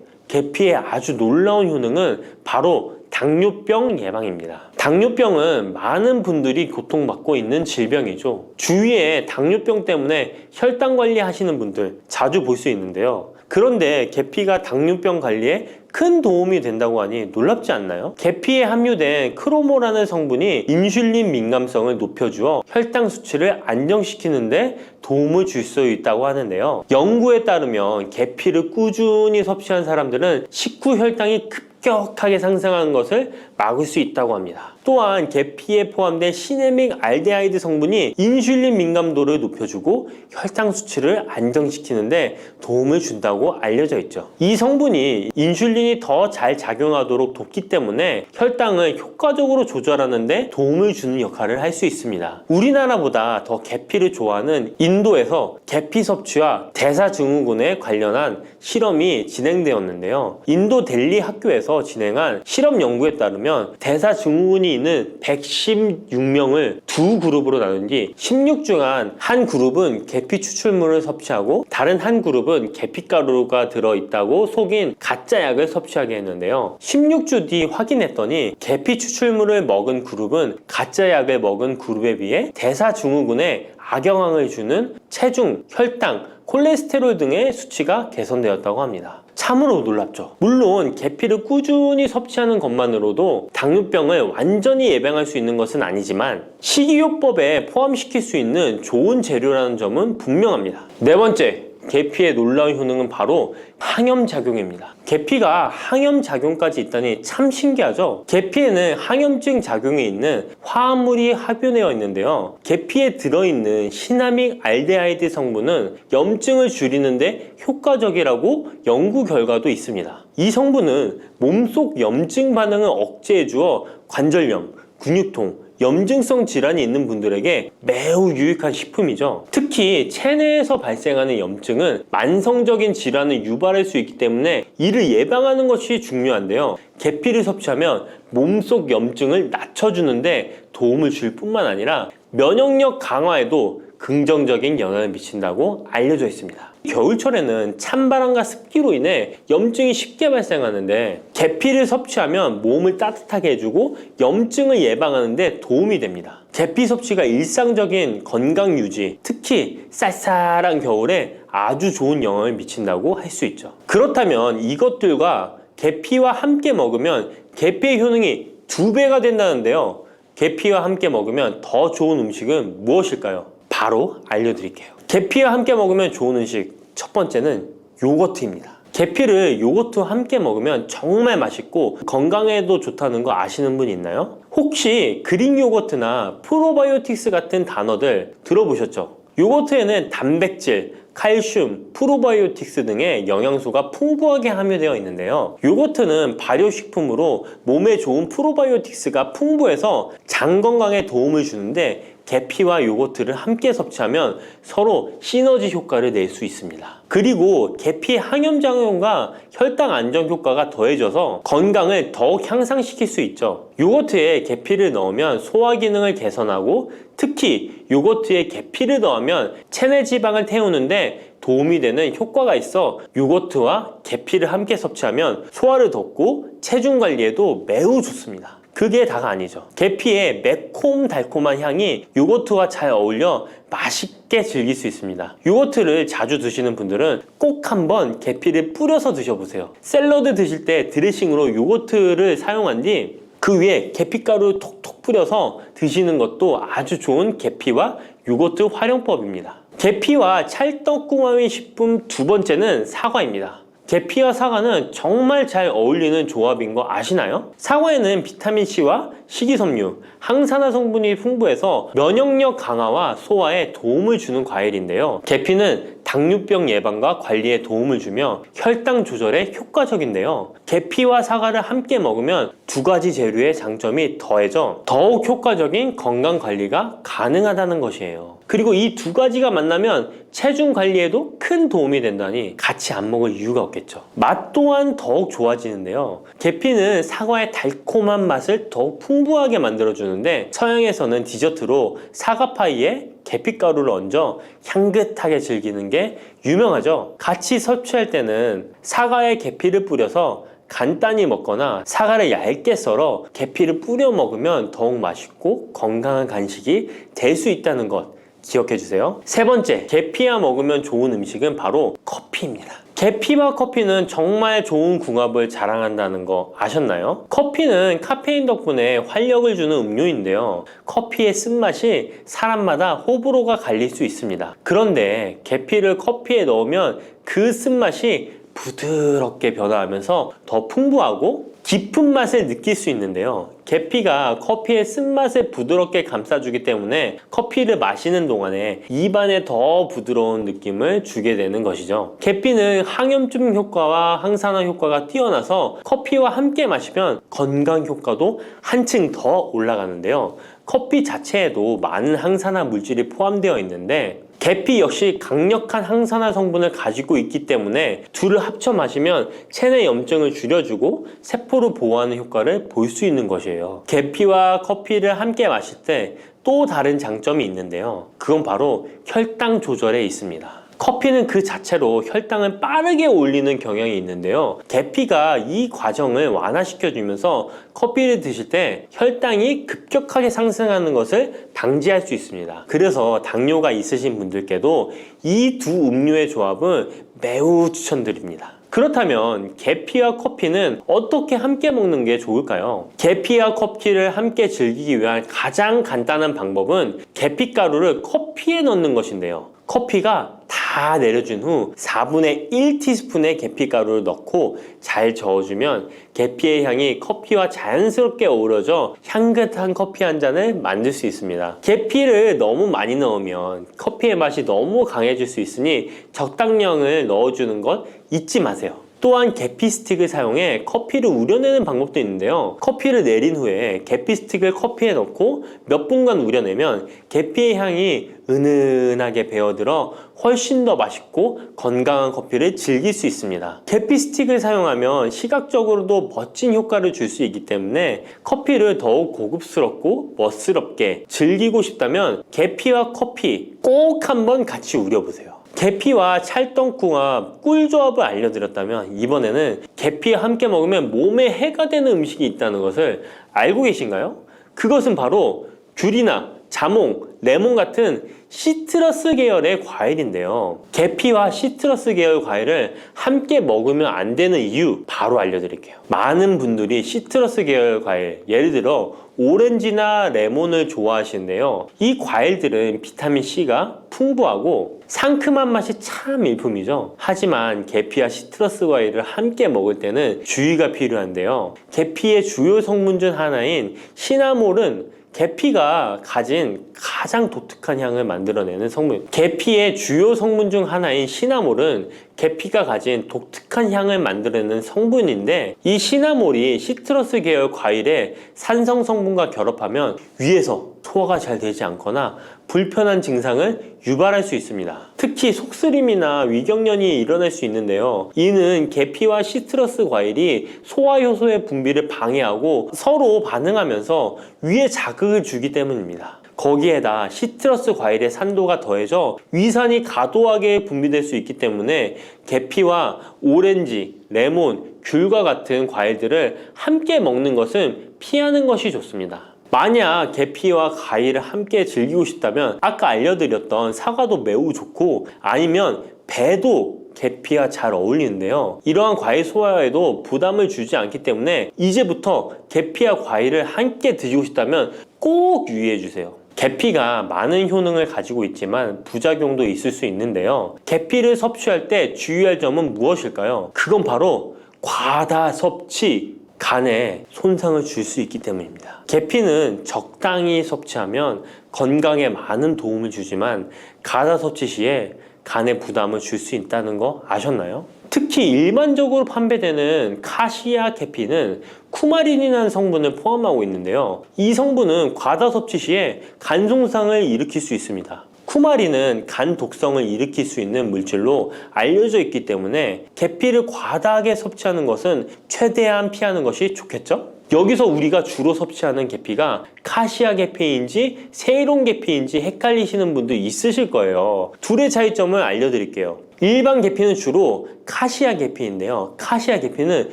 계피의 아주 놀라운 효능은 바로 당뇨병 예방입니다. 당뇨병은 많은 분들이 고통받고 있는 질병이죠. 주위에 당뇨병 때문에 혈당 관리하시는 분들 자주 볼 수 있는데요. 그런데 계피가 당뇨병 관리에 큰 도움이 된다고 하니 놀랍지 않나요? 계피에 함유된 크로모라는 성분이 인슐린 민감성을 높여주어 혈당 수치를 안정시키는데 도움을 줄 수 있다고 하는데요. 연구에 따르면 계피를 꾸준히 섭취한 사람들은 식후 혈당이 급격하게 상승하는 것을 막을 수 있다고 합니다. 또한 계피에 포함된 시네믹 알데하이드 성분이 인슐린 민감도를 높여주고 혈당 수치를 안정시키는데 도움을 준다고 알려져 있죠. 이 성분이 인슐린이 더 잘 작용하도록 돕기 때문에 혈당을 효과적으로 조절하는데 도움을 주는 역할을 할 수 있습니다. 우리나라보다 더 계피를 좋아하는 인도에서 계피 섭취와 대사증후군에 관련한 실험이 진행되었는데요. 인도 델리 학교에서 진행한 실험 연구에 따르면 대사증후군이 있는 116명을 두 그룹으로 나눈 뒤 16주간 한 그룹은 계피 추출물을 섭취하고 다른 한 그룹은 계피가루가 들어있다고 속인 가짜 약을 섭취하게 했는데요. 16주 뒤 확인했더니 계피 추출물을 먹은 그룹은 가짜 약을 먹은 그룹에 비해 대사증후군에 악영향을 주는 체중, 혈당, 콜레스테롤 등의 수치가 개선되었다고 합니다. 참으로 놀랍죠. 물론 계피를 꾸준히 섭취하는 것만으로도 당뇨병을 완전히 예방할 수 있는 것은 아니지만 식이요법에 포함시킬 수 있는 좋은 재료라는 점은 분명합니다. 네 번째, 계피의 놀라운 효능은 바로 항염작용입니다. 계피가 항염작용까지 있다니 참 신기하죠? 계피에는 항염증 작용이 있는 화합물이 함유되어 있는데요. 계피에 들어있는 시나믹 알데하이드 성분은 염증을 줄이는데 효과적이라고 연구 결과도 있습니다. 이 성분은 몸속 염증 반응을 억제해 주어 관절염, 근육통, 염증성 질환이 있는 분들에게 매우 유익한 식품이죠. 특히 체내에서 발생하는 염증은 만성적인 질환을 유발할 수 있기 때문에 이를 예방하는 것이 중요한데요. 계피를 섭취하면 몸속 염증을 낮춰주는데 도움을 줄 뿐만 아니라 면역력 강화에도 긍정적인 영향을 미친다고 알려져 있습니다. 겨울철에는 찬바람과 습기로 인해 염증이 쉽게 발생하는데 계피를 섭취하면 몸을 따뜻하게 해주고 염증을 예방하는 데 도움이 됩니다. 계피 섭취가 일상적인 건강 유지, 특히 쌀쌀한 겨울에 아주 좋은 영향을 미친다고 할 수 있죠. 그렇다면 이것들과 계피와 함께 먹으면 계피의 효능이 2배가 된다는데요. 계피와 함께 먹으면 더 좋은 음식은 무엇일까요? 바로 알려드릴게요. 계피와 함께 먹으면 좋은 음식, 첫 번째는 요거트입니다. 계피를 요거트와 함께 먹으면 정말 맛있고 건강에도 좋다는 거 아시는 분 있나요? 혹시 그릭 요거트나 프로바이오틱스 같은 단어들 들어보셨죠? 요거트에는 단백질, 칼슘, 프로바이오틱스 등의 영양소가 풍부하게 함유되어 있는데요. 요거트는 발효식품으로 몸에 좋은 프로바이오틱스가 풍부해서 장 건강에 도움을 주는데 계피와 요거트를 함께 섭취하면 서로 시너지 효과를 낼 수 있습니다. 그리고 계피 항염작용과 혈당 안정 효과가 더해져서 건강을 더욱 향상시킬 수 있죠. 요거트에 계피를 넣으면 소화 기능을 개선하고 특히 요거트에 계피를 넣으면 체내 지방을 태우는데 도움이 되는 효과가 있어 요거트와 계피를 함께 섭취하면 소화를 돋고 체중 관리에도 매우 좋습니다. 그게 다가 아니죠. 계피의 매콤달콤한 향이 요거트와 잘 어울려 맛있게 즐길 수 있습니다. 요거트를 자주 드시는 분들은 꼭 한번 계피를 뿌려서 드셔보세요. 샐러드 드실 때 드레싱으로 요거트를 사용한 뒤 그 위에 계피가루 톡톡 뿌려서 드시는 것도 아주 좋은 계피와 요거트 활용법입니다. 계피와 찰떡궁합인 식품 두 번째는 사과입니다. 계피와 사과는 정말 잘 어울리는 조합인 거 아시나요? 사과에는 비타민C와 식이섬유, 항산화 성분이 풍부해서 면역력 강화와 소화에 도움을 주는 과일인데요. 계피는 당뇨병 예방과 관리에 도움을 주며 혈당 조절에 효과적인데요. 계피와 사과를 함께 먹으면 두 가지 재료의 장점이 더해져 더욱 효과적인 건강 관리가 가능하다는 것이에요. 그리고 이 두 가지가 만나면 체중 관리에도 큰 도움이 된다니 같이 안 먹을 이유가 없겠죠. 맛 또한 더욱 좋아지는데요. 계피는 사과의 달콤한 맛을 더욱 풍부하게 만들어주는데 서양에서는 디저트로 사과파이에 계피가루를 얹어 향긋하게 즐기는 게 유명하죠. 같이 섭취할 때는 사과에 계피를 뿌려서 간단히 먹거나 사과를 얇게 썰어 계피를 뿌려 먹으면 더욱 맛있고 건강한 간식이 될 수 있다는 것 기억해 주세요. 세 번째, 계피와 먹으면 좋은 음식은 바로 커피입니다. 계피와 커피는 정말 좋은 궁합을 자랑한다는 거 아셨나요? 커피는 카페인 덕분에 활력을 주는 음료인데요. 커피의 쓴맛이 사람마다 호불호가 갈릴 수 있습니다. 그런데 계피를 커피에 넣으면 그 쓴맛이 부드럽게 변화하면서 더 풍부하고 깊은 맛을 느낄 수 있는데요. 계피가 커피의 쓴맛을 부드럽게 감싸주기 때문에 커피를 마시는 동안에 입안에 더 부드러운 느낌을 주게 되는 것이죠. 계피는 항염증 효과와 항산화 효과가 뛰어나서 커피와 함께 마시면 건강 효과도 한층 더 올라가는데요. 커피 자체에도 많은 항산화 물질이 포함되어 있는데 계피 역시 강력한 항산화 성분을 가지고 있기 때문에 둘을 합쳐 마시면 체내 염증을 줄여주고 세포를 보호하는 효과를 볼 수 있는 것이에요. 계피와 커피를 함께 마실 때 또 다른 장점이 있는데요. 그건 바로 혈당 조절에 있습니다. 커피는 그 자체로 혈당을 빠르게 올리는 경향이 있는데요. 계피가 이 과정을 완화시켜주면서 커피를 드실 때 혈당이 급격하게 상승하는 것을 방지할 수 있습니다. 그래서 당뇨가 있으신 분들께도 이 두 음료의 조합은 매우 추천드립니다. 그렇다면 계피와 커피는 어떻게 함께 먹는 게 좋을까요? 계피와 커피를 함께 즐기기 위한 가장 간단한 방법은 계피가루를 커피에 넣는 것인데요. 커피가 다 내려준 후 4분의 1티스푼의 계피가루를 넣고 잘 저어주면 계피의 향이 커피와 자연스럽게 어우러져 향긋한 커피 한 잔을 만들 수 있습니다. 계피를 너무 많이 넣으면 커피의 맛이 너무 강해질 수 있으니 적당량을 넣어주는 것 잊지 마세요. 또한 계피 스틱을 사용해 커피를 우려내는 방법도 있는데요. 커피를 내린 후에 계피 스틱을 커피에 넣고 몇 분간 우려내면 계피의 향이 은은하게 배어들어 훨씬 더 맛있고 건강한 커피를 즐길 수 있습니다. 계피 스틱을 사용하면 시각적으로도 멋진 효과를 줄 수 있기 때문에 커피를 더욱 고급스럽고 멋스럽게 즐기고 싶다면 계피와 커피 꼭 한번 같이 우려보세요. 계피와 찰떡궁합 꿀조합을 알려드렸다면 이번에는 계피와 함께 먹으면 몸에 해가 되는 음식이 있다는 것을 알고 계신가요? 그것은 바로 귤이나 자몽, 레몬 같은 시트러스 계열의 과일인데요. 계피와 시트러스 계열 과일을 함께 먹으면 안 되는 이유 바로 알려드릴게요. 많은 분들이 시트러스 계열 과일, 예를 들어 오렌지나 레몬을 좋아하시는데요. 이 과일들은 비타민C가 풍부하고 상큼한 맛이 참 일품이죠. 하지만 계피와 시트러스 과일을 함께 먹을 때는 주의가 필요한데요. 계피의 주요 성분 중 하나인 시나몰은 계피가 가진 가장 독특한 향을 만들어내는 성분. 계피의 주요 성분 중 하나인 시나몰은 계피가 가진 독특한 향을 만들어내는 성분인데 이 시나몰이 시트러스 계열 과일의 산성 성분과 결합하면 위에서 소화가 잘 되지 않거나 불편한 증상을 유발할 수 있습니다. 특히 속쓰림이나 위경련이 일어날 수 있는데요. 이는 계피와 시트러스 과일이 소화 효소의 분비를 방해하고 서로 반응하면서 위에 자극을 주기 때문입니다. 거기에다 시트러스 과일의 산도가 더해져 위산이 과도하게 분비될 수 있기 때문에 계피와 오렌지, 레몬, 귤과 같은 과일들을 함께 먹는 것은 피하는 것이 좋습니다. 만약 계피와 과일을 함께 즐기고 싶다면 아까 알려드렸던 사과도 매우 좋고, 아니면 배도 계피와 잘 어울리는데요. 이러한 과일 소화에도 부담을 주지 않기 때문에 이제부터 계피와 과일을 함께 드시고 싶다면 꼭 유의해 주세요. 계피가 많은 효능을 가지고 있지만 부작용도 있을 수 있는데요. 계피를 섭취할 때 주의할 점은 무엇일까요? 그건 바로 과다 섭취, 간에 손상을 줄 수 있기 때문입니다. 계피는 적당히 섭취하면 건강에 많은 도움을 주지만 과다 섭취 시에 간에 부담을 줄 수 있다는 거 아셨나요? 특히 일반적으로 판매되는 카시아 계피는 쿠마린이라는 성분을 포함하고 있는데요. 이 성분은 과다 섭취 시에 간 손상을 일으킬 수 있습니다. 쿠마린은 간 독성을 일으킬 수 있는 물질로 알려져 있기 때문에 계피를 과다하게 섭취하는 것은 최대한 피하는 것이 좋겠죠? 여기서 우리가 주로 섭취하는 계피가 카시아 계피인지 세이론 계피인지 헷갈리시는 분도 있으실 거예요. 둘의 차이점을 알려드릴게요. 일반 계피는 주로 카시아 계피인데요. 카시아 계피는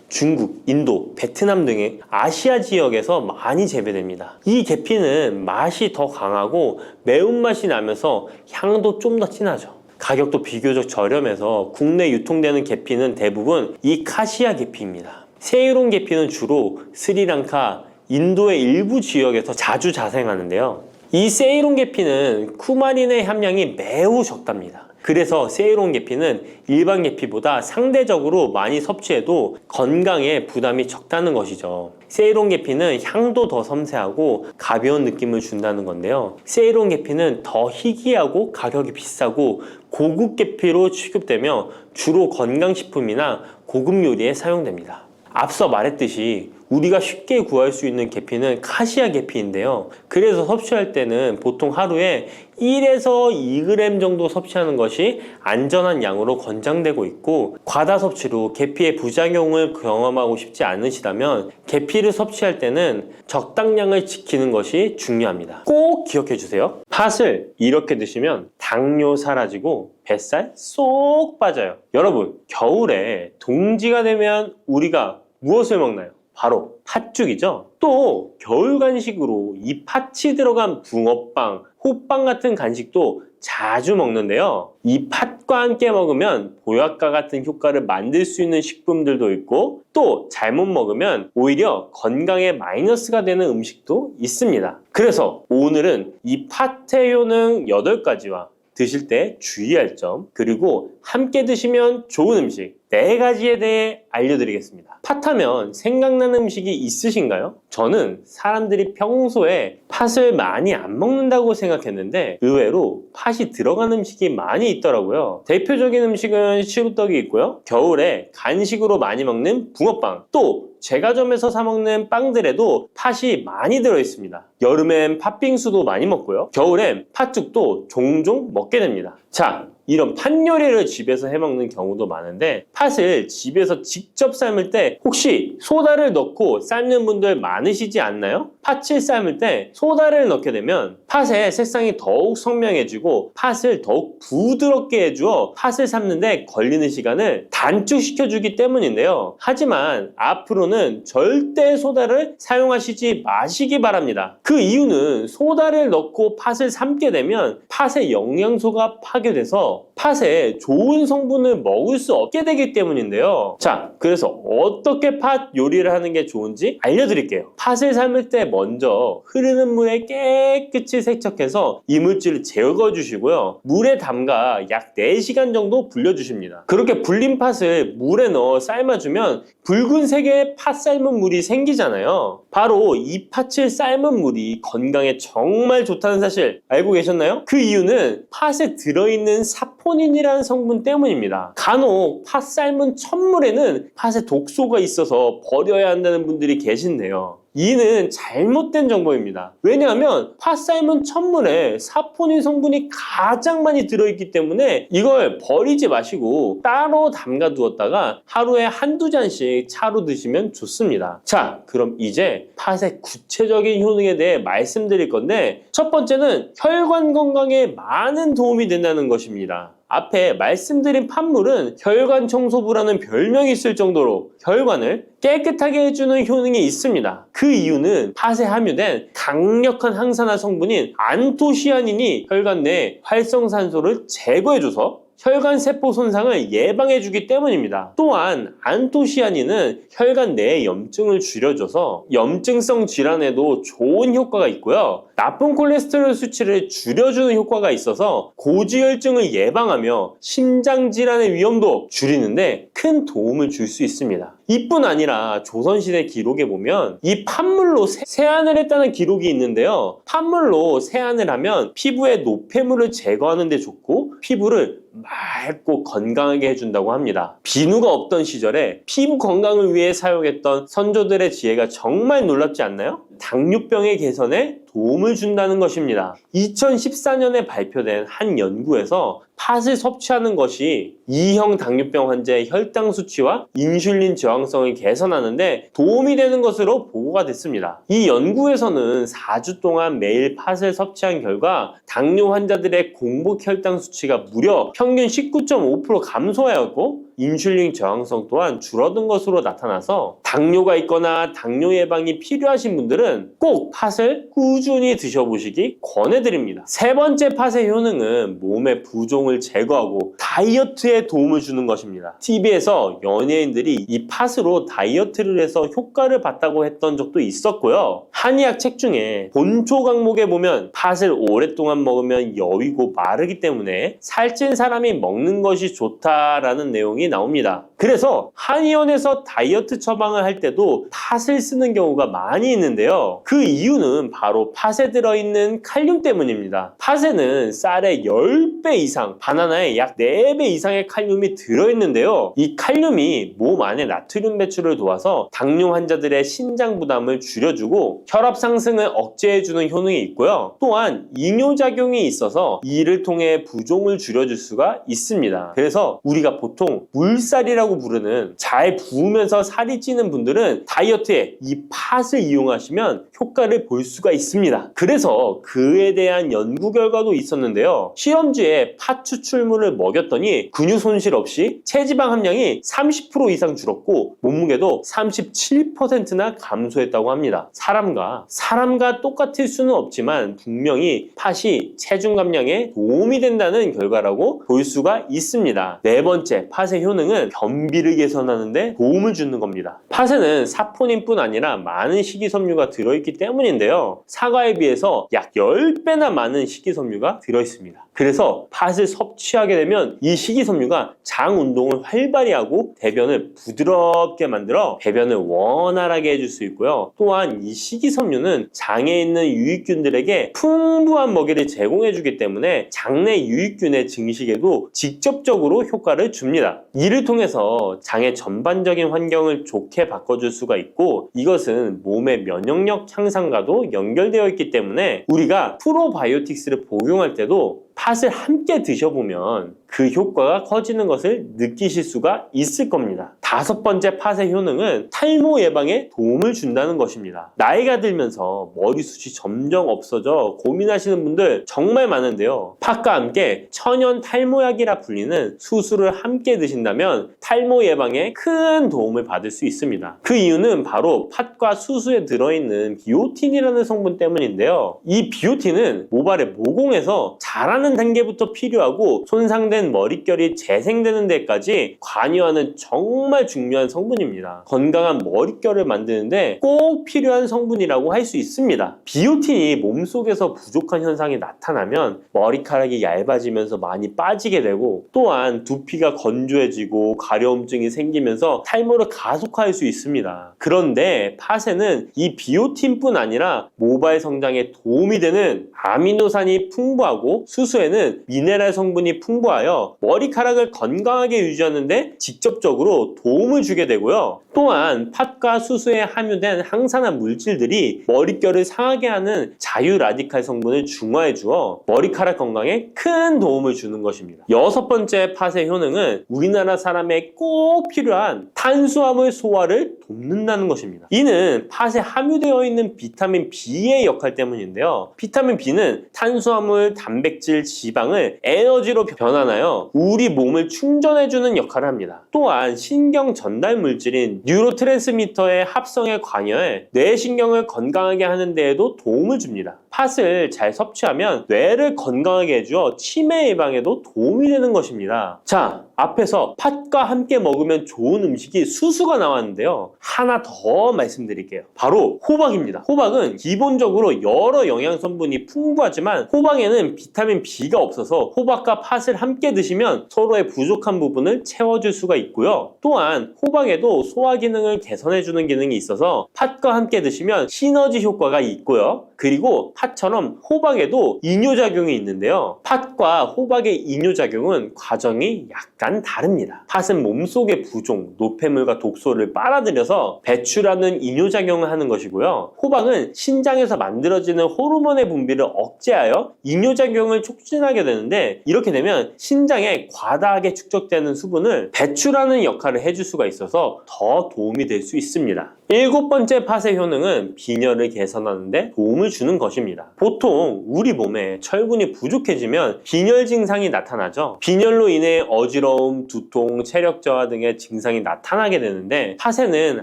중국, 인도, 베트남 등의 아시아 지역에서 많이 재배됩니다. 이 계피는 맛이 더 강하고 매운맛이 나면서 향도 좀 더 진하죠. 가격도 비교적 저렴해서 국내 유통되는 계피는 대부분 이 카시아 계피입니다. 세이론 계피는 주로 스리랑카, 인도의 일부 지역에서 자주 자생하는데요. 이 세이론 계피는 쿠마린의 함량이 매우 적답니다. 그래서 세이론 계피는 일반 계피보다 상대적으로 많이 섭취해도 건강에 부담이 적다는 것이죠. 세이론 계피는 향도 더 섬세하고 가벼운 느낌을 준다는 건데요. 세이론 계피는 더 희귀하고 가격이 비싸고 고급 계피로 취급되며 주로 건강식품이나 고급 요리에 사용됩니다. 앞서 말했듯이 우리가 쉽게 구할 수 있는 계피는 카시아 계피인데요. 그래서 섭취할 때는 보통 하루에 1에서 2g 정도 섭취하는 것이 안전한 양으로 권장되고 있고, 과다 섭취로 계피의 부작용을 경험하고 싶지 않으시다면 계피를 섭취할 때는 적당량을 지키는 것이 중요합니다. 꼭 기억해 주세요. 팥을 이렇게 드시면 당뇨 사라지고 뱃살 쏙 빠져요. 여러분, 겨울에 동지가 되면 우리가 무엇을 먹나요? 바로 팥죽이죠. 또 겨울 간식으로 이 팥이 들어간 붕어빵, 호빵 같은 간식도 자주 먹는데요. 이 팥과 함께 먹으면 보약과 같은 효과를 만들 수 있는 식품들도 있고, 또 잘못 먹으면 오히려 건강에 마이너스가 되는 음식도 있습니다. 그래서 오늘은 이 팥의 효능 8가지와 드실 때 주의할 점, 그리고 함께 드시면 좋은 음식 4가지에 대해 알려드리겠습니다. 팥하면 생각나는 음식이 있으신가요? 저는 사람들이 평소에 팥을 많이 안 먹는다고 생각했는데 의외로 팥이 들어간 음식이 많이 있더라고요. 대표적인 음식은 시루떡이 있고요. 겨울에 간식으로 많이 먹는 붕어빵, 또 제과점에서 사 먹는 빵들에도 팥이 많이 들어있습니다. 여름엔 팥빙수도 많이 먹고요. 겨울엔 팥죽도 종종 먹게 됩니다. 자, 이런 팥 요리를 집에서 해먹는 경우도 많은데, 팥을 집에서 직접 삶을 때 혹시 소다를 넣고 삶는 분들 많으시지 않나요? 팥을 삶을 때 소다를 넣게 되면 팥의 색상이 더욱 선명해지고 팥을 더욱 부드럽게 해주어 팥을 삶는데 걸리는 시간을 단축시켜주기 때문인데요. 하지만 앞으로는 절대 소다를 사용하시지 마시기 바랍니다. 그 이유는 소다를 넣고 팥을 삶게 되면 팥의 영양소가 파괴돼서 팥에 좋은 성분을 먹을 수 없게 되기 때문인데요. 자, 그래서 어떻게 팥 요리를 하는 게 좋은지 알려드릴게요. 팥을 삶을 때 먼저 흐르는 물에 깨끗이 세척해서 이물질을 제거 주시고요. 물에 담가 약 4시간 정도 불려주십니다. 그렇게 불린 팥을 물에 넣어 삶아주면 붉은색의 팥 삶은 물이 생기잖아요. 바로 이 팥을 삶은 물이 건강에 정말 좋다는 사실 알고 계셨나요? 그 이유는 팥에 들어있는 사포닌이라는 성분 때문입니다. 간혹 팥 삶은 첫물에는 팥에 독소가 있어서 버려야 한다는 분들이 계신데요. 이는 잘못된 정보입니다. 왜냐하면 팥 삶은 천물에 사포닌 성분이 가장 많이 들어있기 때문에 이걸 버리지 마시고 따로 담가 두었다가 하루에 한두 잔씩 차로 드시면 좋습니다. 자, 그럼 이제 팥의 구체적인 효능에 대해 말씀드릴 건데, 첫 번째는 혈관 건강에 많은 도움이 된다는 것입니다. 앞에 말씀드린 팥물은 혈관 청소부라는 별명이 있을 정도로 혈관을 깨끗하게 해주는 효능이 있습니다. 그 이유는 팥에 함유된 강력한 항산화 성분인 안토시아닌이 혈관 내 활성산소를 제거해줘서 혈관 세포 손상을 예방해주기 때문입니다. 또한 안토시아닌은 혈관 내의 염증을 줄여줘서 염증성 질환에도 좋은 효과가 있고요. 나쁜 콜레스테롤 수치를 줄여주는 효과가 있어서 고지혈증을 예방하며 심장 질환의 위험도 줄이는데 큰 도움을 줄 수 있습니다. 이뿐 아니라 조선시대 기록에 보면 이 팥물로 세안을 했다는 기록이 있는데요. 팥물로 세안을 하면 피부의 노폐물을 제거하는 데 좋고 피부를 맑고 건강하게 해준다고 합니다. 비누가 없던 시절에 피부 건강을 위해 사용했던 선조들의 지혜가 정말 놀랍지 않나요? 당뇨병의 개선에 도움을 준다는 것입니다. 2014년에 발표된 한 연구에서 팥을 섭취하는 것이 2형 당뇨병 환자의 혈당 수치와 인슐린 저항성을 개선하는데 도움이 되는 것으로 보고가 됐습니다. 이 연구에서는 4주 동안 매일 팥을 섭취한 결과 당뇨 환자들의 공복 혈당 수치가 무려 평균 19.5% 감소하였고 인슐린 저항성 또한 줄어든 것으로 나타나서 당뇨가 있거나 당뇨 예방이 필요하신 분들은 꼭 팥을 꾸준히 드셔보시기 권해드립니다. 세 번째 팥의 효능은 몸의 부종을 제거하고 다이어트에 도움을 주는 것입니다. TV에서 연예인들이 이 팥으로 다이어트를 해서 효과를 봤다고 했던 적도 있었고요. 한의학 책 중에 본초 강목에 보면 팥을 오랫동안 먹으면 여위고 마르기 때문에 살찐 사람이 먹는 것이 좋다라는 내용이 나옵니다. 그래서 한의원에서 다이어트 처방을 할 때도 팥을 쓰는 경우가 많이 있는데요. 그 이유는 바로 팥에 들어있는 칼륨 때문입니다. 팥에는 쌀의 10배 이상, 바나나에 약 4배 이상의 칼륨이 들어있는데요. 이 칼륨이 몸 안에 나트륨 배출을 도와서 당뇨 환자들의 신장 부담을 줄여주고 혈압 상승을 억제해주는 효능이 있고요. 또한 이뇨작용이 있어서 이를 통해 부종을 줄여줄 수가 있습니다. 그래서 우리가 보통 물살이라고 부르는 잘 부으면서 살이 찌는 분들은 다이어트에 이 팥을 이용하시면 효과를 볼 수가 있습니다. 그래서 그에 대한 연구 결과도 있었는데요. 실험주에 팥 추출물을 먹였더니 근육 손실 없이 체지방 함량이 30% 이상 줄었고 몸무게도 37%나 감소했다고 합니다. 사람과 똑같을 수는 없지만 분명히 팥이 체중 감량에 도움이 된다는 결과라고 볼 수가 있습니다. 네 번째, 팥의 효능은 변비를 개선하는 데 도움을 주는 겁니다. 팥에는 사포닌뿐 아니라 많은 식이섬유가 들어있기 때문인데요. 사과에 비해서 약 10배나 많은 식이섬유가 들어있습니다. 그래서 팥을 섭취하게 되면 이 식이섬유가 장 운동을 활발히 하고 대변을 부드럽게 만들어 배변을 원활하게 해줄 수 있고요. 또한 이 식이섬유는 장에 있는 유익균들에게 풍부한 먹이를 제공해주기 때문에 장내 유익균의 증식에도 직접적으로 효과를 줍니다. 이를 통해서 장의 전반적인 환경을 좋게 바꿔줄 수가 있고 이것은 몸의 면역력 향상과도 연결되어 있기 때문에 우리가 프로바이오틱스를 복용할 때도 팥을 함께 드셔보면 그 효과가 커지는 것을 느끼실 수가 있을 겁니다. 다섯 번째 팥의 효능은 탈모 예방에 도움을 준다는 것입니다. 나이가 들면서 머리숱이 점점 없어져 고민하시는 분들 정말 많은데요. 팥과 함께 천연 탈모약이라 불리는 수수를 함께 드신다면 탈모 예방에 큰 도움을 받을 수 있습니다. 그 이유는 바로 팥과 수수에 들어있는 비오틴이라는 성분 때문인데요. 이 비오틴은 모발의 모공에서 자라는 단계부터 필요하고 손상된 머릿결이 재생되는 데까지 관여하는 정말 중요한 성분입니다. 건강한 머릿결을 만드는데 꼭 필요한 성분이라고 할 수 있습니다. 비오틴이 몸속에서 부족한 현상이 나타나면 머리카락이 얇아지면서 많이 빠지게 되고 또한 두피가 건조해지고 가려움증이 생기면서 탈모를 가속화할 수 있습니다. 그런데 팥에는 이 비오틴뿐 아니라 모발 성장에 도움이 되는 아미노산이 풍부하고 수수에는 미네랄 성분이 풍부하여 머리카락을 건강하게 유지하는 데 직접적으로 도움을 주게 되고요. 또한 팥과 수수에 함유된 항산화 물질들이 머릿결을 상하게 하는 자유 라디칼 성분을 중화해 주어 머리카락 건강에 큰 도움을 주는 것입니다. 여섯 번째 팥의 효능은 우리나라 사람에 꼭 필요한 탄수화물 소화를 돕는다는 것입니다. 이는 팥에 함유되어 있는 비타민 B의 역할 때문인데요. 비타민 B는 탄수화물, 단백질, 지방을 에너지로 변환하여 우리 몸을 충전해주는 역할을 합니다. 또한 신경 전달 물질인 뉴로트랜스미터의 합성에 관여해 뇌신경을 건강하게 하는 데에도 도움을 줍니다. 팥을 잘 섭취하면 뇌를 건강하게 해주어 치매 예방에도 도움이 되는 것입니다. 자, 앞에서 팥과 함께 먹으면 좋은 음식이 수수가 나왔는데요. 하나 더 말씀드릴게요. 바로 호박입니다. 호박은 기본적으로 여러 영양성분이 풍부하지만 호박에는 비타민 B가 없어서 호박과 팥을 함께 드시면 서로의 부족한 부분을 채워줄 수가 있고요. 또한 호박에도 소화 기능을 개선해주는 기능이 있어서 팥과 함께 드시면 시너지 효과가 있고요. 그리고 팥처럼 호박에도 이뇨작용이 있는데요. 팥과 호박의 이뇨작용은 과정이 약간 다릅니다. 팥은 몸속의 부종, 노폐물과 독소를 빨아들여서 배출하는 이뇨작용을 하는 것이고요. 호박은 신장에서 만들어지는 호르몬의 분비를 억제하여 이뇨작용을 촉진하게 되는데 이렇게 되면 신장에 과다하게 축적되는 수분을 배출하는 역할을 해줄 수가 있어서 더 도움이 될 수 있습니다. 일곱 번째 팥의 효능은 빈혈을 개선하는 데 도움을 주는 것입니다. 보통 우리 몸에 철분이 부족해지면 빈혈 증상이 나타나죠. 빈혈로 인해 어지러움, 두통, 체력 저하 등의 증상이 나타나게 되는데 팥에는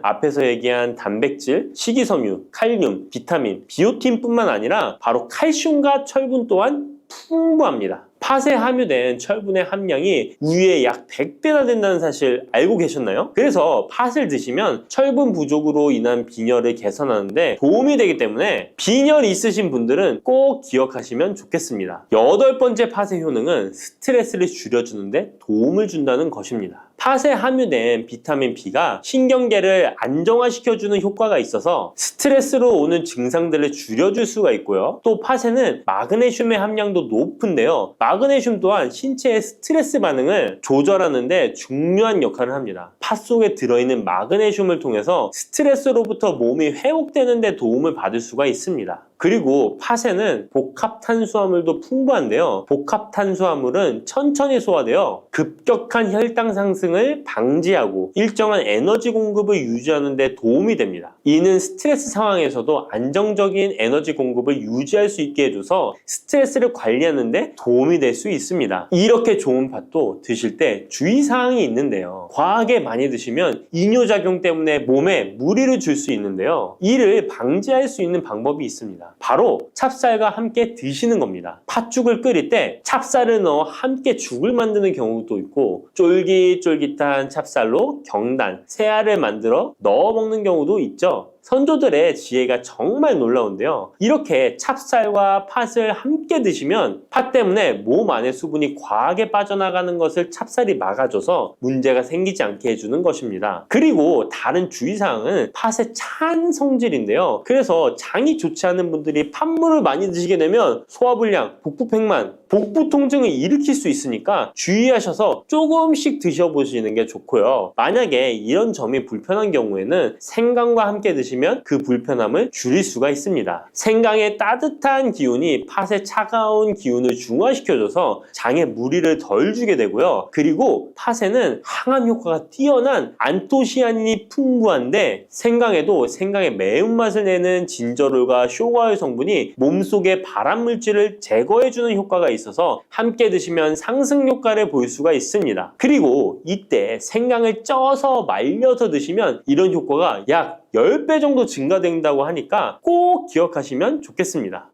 앞에서 얘기한 단백질, 식이섬유, 칼륨, 비타민, 비오틴뿐만 아니라 바로 칼슘과 철분 또한 풍부합니다. 팥에 함유된 철분의 함량이 우유의 약 100배나 된다는 사실 알고 계셨나요? 그래서 팥을 드시면 철분 부족으로 인한 빈혈을 개선하는데 도움이 되기 때문에 빈혈이 있으신 분들은 꼭 기억하시면 좋겠습니다. 여덟 번째 팥의 효능은 스트레스를 줄여주는데 도움을 준다는 것입니다. 팥에 함유된 비타민 B가 신경계를 안정화시켜주는 효과가 있어서 스트레스로 오는 증상들을 줄여줄 수가 있고요. 또 팥에는 마그네슘의 함량도 높은데요. 마그네슘 또한 신체의 스트레스 반응을 조절하는 데 중요한 역할을 합니다. 팥 속에 들어있는 마그네슘을 통해서 스트레스로부터 몸이 회복되는 데 도움을 받을 수가 있습니다. 그리고 팥에는 복합 탄수화물도 풍부한데요. 복합 탄수화물은 천천히 소화되어 급격한 혈당 상승을 방지하고 일정한 에너지 공급을 유지하는 데 도움이 됩니다. 이는 스트레스 상황에서도 안정적인 에너지 공급을 유지할 수 있게 해줘서 스트레스를 관리하는 데 도움이 될 수 있습니다. 이렇게 좋은 팥도 드실 때 주의사항이 있는데요. 과하게 많이 드시면 이뇨작용 때문에 몸에 무리를 줄 수 있는데요. 이를 방지할 수 있는 방법이 있습니다. 바로 찹쌀과 함께 드시는 겁니다. 팥죽을 끓일 때 찹쌀을 넣어 함께 죽을 만드는 경우도 있고 쫄깃쫄깃한 찹쌀로 경단, 새알을 만들어 넣어 먹는 경우도 있죠. 선조들의 지혜가 정말 놀라운데요. 이렇게 찹쌀과 팥을 함께 드시면 팥 때문에 몸 안에 수분이 과하게 빠져나가는 것을 찹쌀이 막아줘서 문제가 생기지 않게 해주는 것입니다. 그리고 다른 주의사항은 팥의 찬 성질인데요. 그래서 장이 좋지 않은 분들이 팥물을 많이 드시게 되면 소화불량, 복부팽만, 복부 통증을 일으킬 수 있으니까 주의하셔서 조금씩 드셔보시는 게 좋고요. 만약에 이런 점이 불편한 경우에는 생강과 함께 드시면 그 불편함을 줄일 수가 있습니다. 생강의 따뜻한 기운이 팥의 차가운 기운을 중화시켜줘서 장에 무리를 덜 주게 되고요. 그리고 팥에는 항암 효과가 뛰어난 안토시아닌이 풍부한데 생강에도 생강의 매운맛을 내는 진저롤과 쇼가올 성분이 몸속의 발암물질을 제거해주는 효과가 있어서 함께 드시면 상승 효과를 볼 수가 있습니다. 그리고 이때 생강을 쪄서 말려서 드시면 이런 효과가 약 10배 정도 증가된다고 하니까 꼭 기억하시면 좋겠습니다.